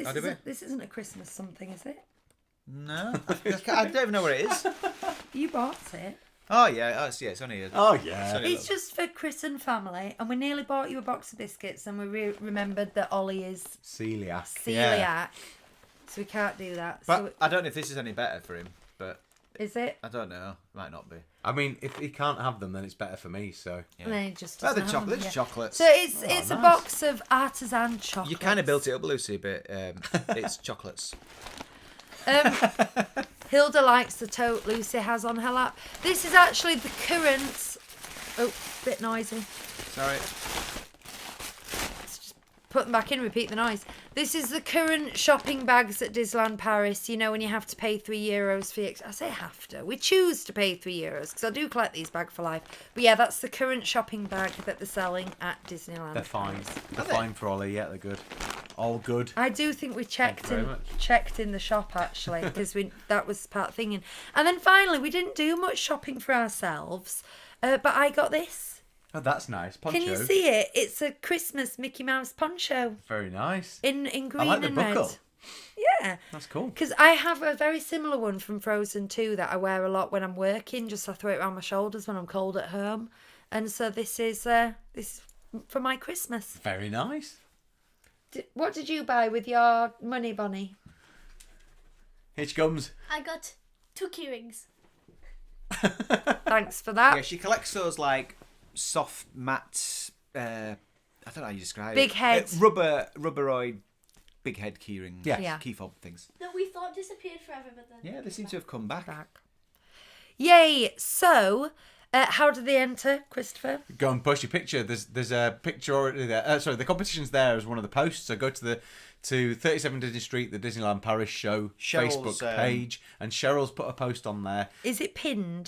Oh, did we? This isn't a Christmas something, is it? No. I don't even know what it is. You bought it. Oh yeah, it's only a... Oh yeah. It's just for Chris and family, and we nearly bought you a box of biscuits, and we remembered that Ollie is Celiac. celiac, so we can't do that. But So I don't know if this is any better for him, but is it? I don't know. Might not be. I mean, if he can't have them, then it's better for me. So Yeah. And then it just Oh, the doesn't have chocolate. them, It's yeah. chocolates. So it's a nice. box of artisan chocolate. You kind of built it up, Lucy, but it's chocolates. Hilda likes the tote Lucy has on her lap. This is actually the current. Oh, bit noisy. Sorry. Put them back in, repeat the noise. This is the current shopping bags at Disneyland Paris. You know, when you have to pay €3 for I say have to. We choose to pay €3 because I do collect these bags for life. But yeah, that's the current shopping bag that they're selling at Disneyland. they're fine. Paris. They're fine for Ollie. Yeah, they're good. All good. I do think we checked very in much. checked in the shop actually because that was part of thinking. And then finally, we didn't do much shopping for ourselves, but I got this. Oh, that's nice. Poncho. Can you see it? It's a Christmas Mickey Mouse poncho Very nice. in green I like the and buckle. red. Yeah. That's cool. Because I have a very similar one from Frozen 2 that I wear a lot when I'm working. Just I throw it around my shoulders when I'm cold at home. And so this is for my Christmas. Very nice. What did you buy with your money, Bonnie? Here she comes. I got 2 key rings. Thanks for that. Yeah, she collects those like soft matte. I don't know how you describe Big it. head. Rubberoid, big head key rings. Yeah. Yeah. Key fob things. That we thought disappeared forever, but then. Yeah, they seem to have come back. Yay! So, how did they enter, Christopher? Go and post your picture. There's a picture already there. Sorry, the competition's there as one of the posts. So go to 37 Disney Street, the Disneyland Paris Show Cheryl's, Facebook page, and Cheryl's put a post on there. Is it pinned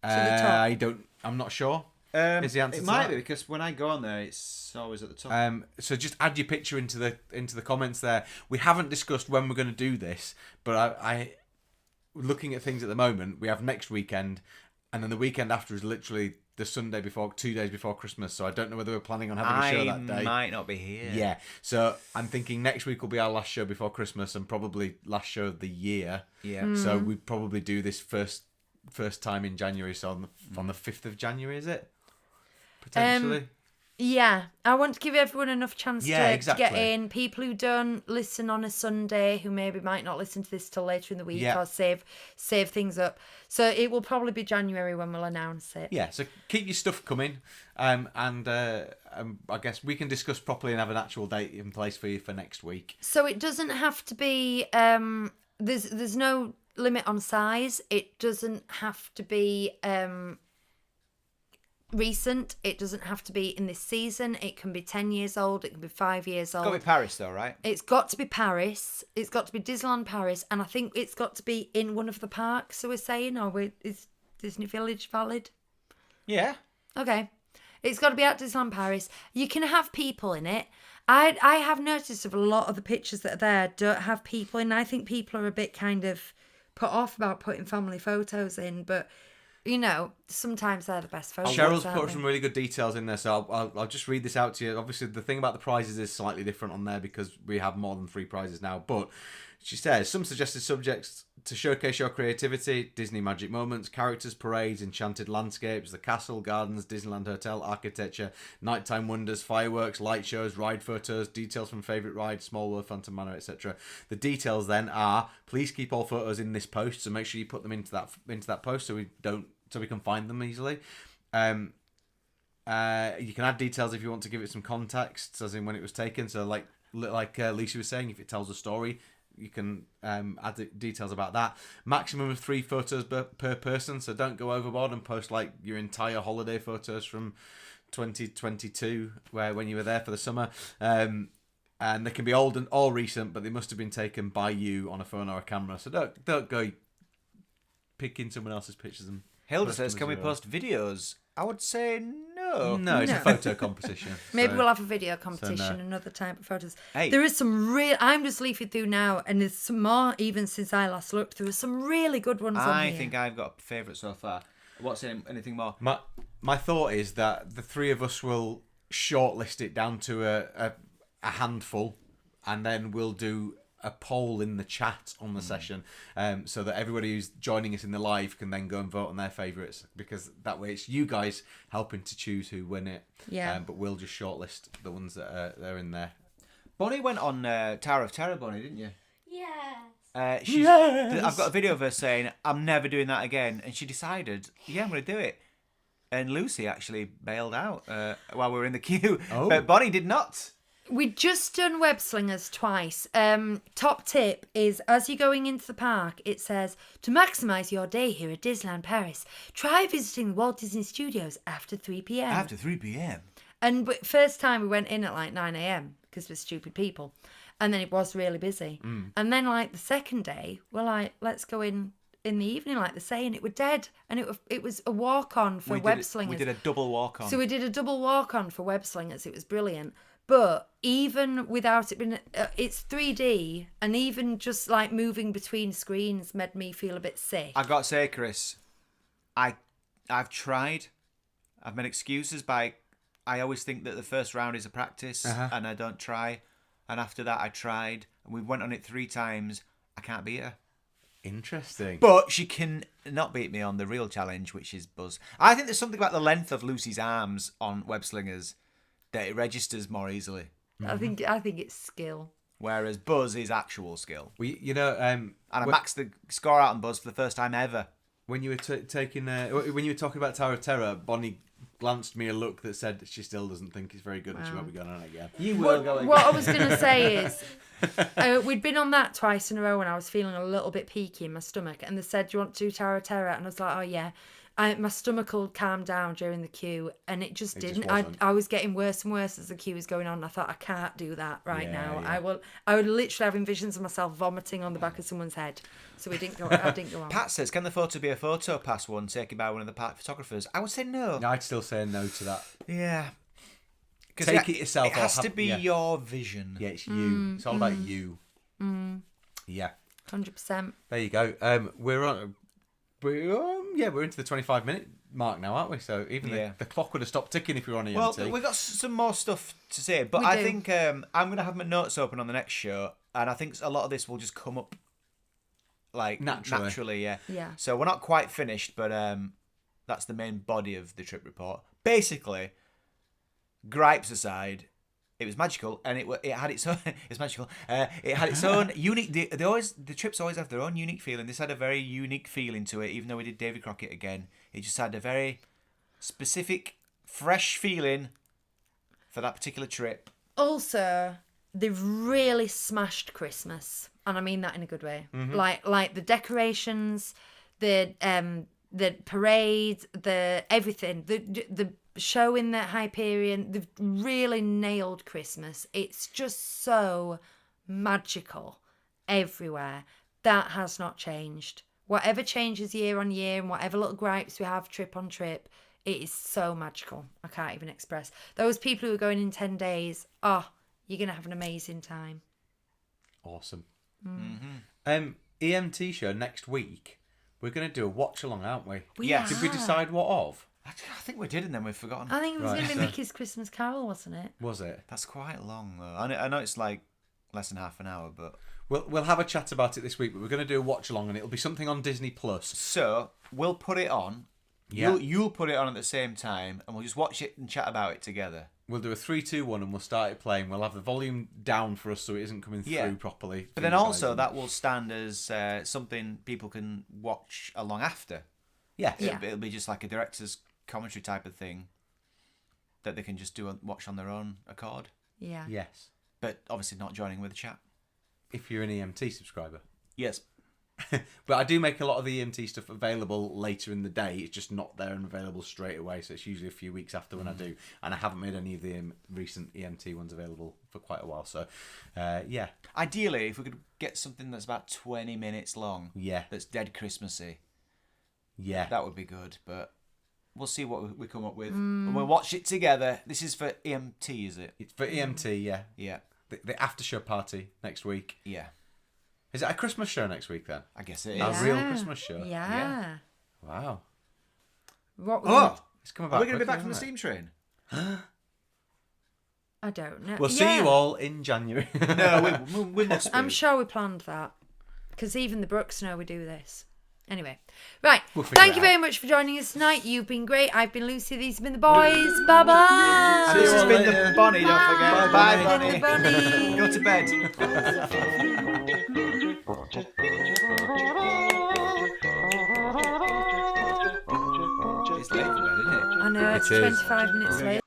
to the top? I'm not sure. Is the answer It to might that? be because when I go on there, it's always at the top. So just add your picture into the comments there. We haven't discussed when we're going to do this, but I looking at things at the moment, we have next weekend, and then the weekend after is literally the Sunday before, 2 days before Christmas. So I don't know whether we're planning on having a show that day. I might not be here. Yeah. So I'm thinking next week will be our last show before Christmas, and probably last show of the year. Yeah. So we probably do this first time in January. So on the 5th of January, is it? Potentially. Yeah, I want to give everyone enough chance Yeah, to exactly. get in. People who don't listen on a Sunday, who maybe might not listen to this till later in the week, Yeah. or save things up. So it will probably be January when we'll announce it. Yeah, so keep your stuff coming, and I guess we can discuss properly and have an actual date in place for you for next week. So it doesn't have to be. There's no limit on size. It doesn't have to be recent. It doesn't have to be in this season. It can be 10 years old. It can be 5 years old. Got to be Paris though, right? It's got to be Paris. It's got to be Disneyland Paris, and I think it's got to be in one of the parks. So we're saying, is Disney Village valid? Yeah. Okay, it's got to be at Disneyland Paris. You can have people in it. I have noticed of a lot of the pictures that are there don't have people in. I think people are a bit kind of put off about putting family photos in, but you know, sometimes they're the best photos. Cheryl's aren't put they? some really good details in there, so I'll just read this out to you. Obviously, the thing about the prizes is slightly different on there because we have more than 3 prizes now. But she says, some suggested subjects to showcase your creativity: Disney magic moments, characters, parades, enchanted landscapes, the castle, gardens, Disneyland Hotel, architecture, nighttime wonders, fireworks, light shows, ride photos, details from favourite rides, Small World, Phantom Manor, etc. The details then are: please keep all photos in this post, so make sure you put them into that post so we can find them easily. You can add details if you want to give it some context, as in when it was taken. So like Lisa was saying, if it tells a story, you can add the details about that. Maximum of 3 photos per person, so don't go overboard and post like your entire holiday photos from 2022 when you were there for the summer. And they can be old and all recent, but they must have been taken by you on a phone or a camera. So don't go picking someone else's pictures and Hilda post says, them can we as your own. post videos? I would say no. No, it's a No. photo competition. Maybe so- we'll have a video competition, no. another type of photos. Hey. There is some real. I'm just leafing through now, and there's some more even since I last looked. There are some really good ones on I here. think I've got a favourite so far. What's anything more? My thought is that the 3 of us will shortlist it down to a handful, and then we'll do a poll in the chat on the session, so that everybody who's joining us in the live can then go and vote on their favourites, because that way it's you guys helping to choose who win it. Yeah. But we'll just shortlist the ones that are in there. Bonnie went on Tower of Terror, Bonnie, didn't you? Yes. I've got a video of her saying, I'm never doing that again. And she decided, yeah, I'm going to do it. And Lucy actually bailed out while we were in the queue. Oh. But Bonnie did not. We'd just done web slingers twice. Top tip is, as you're going into the park, it says, to maximise your day here at Disneyland Paris, try visiting the Walt Disney Studios after 3 p.m. After 3 p.m. And first time we went in at like 9 a.m. because we're stupid people. And then it was really busy. And then like the second day, we're like, let's go in the evening, like they say, and it were dead. And it was a walk-on for web slingers. We did a double walk-on. So we did a double walk-on for web slingers. It was brilliant. But even without it being, it's 3D, and even just like moving between screens made me feel a bit sick. I got to say, Chris, I've tried. I've made excuses by, I always think that the first round is a practice, and I don't try. And after that, I tried, and we went on it 3 times. I can't beat her. Interesting. But she can not beat me on the real challenge, which is Buzz. I think there's something about the length of Lucy's arms on web slingers that it registers more easily. I think it's skill. Whereas Buzz is actual skill. You know, And I maxed the score out on Buzz for the first time ever. when you were when you were talking about Tower of Terror, Bonnie glanced me a look that said she still doesn't think it's very good and she won't be going on it again. You will go again. What I was going to say is, we'd been on that twice in a row and I was feeling a little bit peaky in my stomach, and they said, do you want to do Tower of Terror? And I was like, oh yeah. My stomach will calm down during the queue, and it just didn't. I was getting worse and worse as the queue was going on. I thought, I can't do that now. Yeah. I would literally having visions of myself vomiting on the back of someone's head. So I didn't go on. Pat says, can the photo be a photo pass one taken by one of the park photographers? I would say no. I'd still say no to that. Yeah. Take it yourself. It has to be your vision. Yeah, it's you. It's all about you. Yeah. 100%. There you go. We're into the 25-minute mark now, aren't we? So even the clock would have stopped ticking if we were on EMT. Well, we've got some more stuff to say, but I think I'm going to have my notes open on the next show, and I think a lot of this will just come up like naturally. Yeah. So we're not quite finished, but that's the main body of the trip report. Basically, gripes aside, it was magical, and it had its own. It's magical. It had its own unique. The trips always have their own unique feeling. This had a very unique feeling to it, even though we did Davy Crockett again. It just had a very specific, fresh feeling for that particular trip. Also, they've really smashed Christmas, and I mean that in a good way. Mm-hmm. Like the decorations, the parade, the everything, the show in the Hyperion. They've really nailed Christmas. It's just so magical everywhere. That has not changed. Whatever changes year on year and whatever little gripes we have trip on trip, it is so magical. I can't even express. Those people who are going in 10 days, you're going to have an amazing time. Awesome. EMT show next week. We're going to do a watch along, aren't we? Yes. Did we decide what of? I think we did, and then we've forgotten. I think it was going to be Mickey's Christmas Carol, wasn't it? Was it? That's quite long, though. I know it's like less than half an hour, but... We'll have a chat about it this week, but we're going to do a watch along, and it'll be something on Disney Plus. So, we'll put it on. Yeah. You'll put it on at the same time, and we'll just watch it and chat about it together. We'll do a 3, 2, 1, and we'll start it playing. We'll have the volume down for us so it isn't coming through properly. But then also, that will stand as something people can watch along after. Yeah. It'll be just like a director's commentary type of thing that they can just watch on their own accord. Yeah. Yes. But obviously not joining with the chat. If you're an EMT subscriber. Yes. But I do make a lot of the EMT stuff available later in the day. It's just not there and available straight away. So it's usually a few weeks after when I do. And I haven't made any of the recent EMT ones available for quite a while. So, yeah. Ideally, if we could get something that's about 20 minutes long. Yeah. That's dead Christmassy. Yeah. That would be good. But we'll see what we come up with. And we'll watch it together. This is for EMT, is it? It's for EMT, yeah. Yeah. The after show party next week. Yeah. Is it a Christmas show next week then? I guess it is. A real Christmas show? Yeah. Wow. What was It's coming Are back we going to be quickly, back from the isn't steam train? I don't know. We'll see you all in January. No, we must be. I'm sure we planned that. Because even the Brooks know we do this. Anyway. Right. We'll figure Thank it you out. very much for joining us tonight. You've been great. I've been Lucy. These have been the boys. Bye-bye. And this has been later. the Bonnie, don't forget. Bye, Bye, Bonnie. Bonnie. Go to bed. It's late for bed, isn't it? I know, it's It is. 25 minutes late.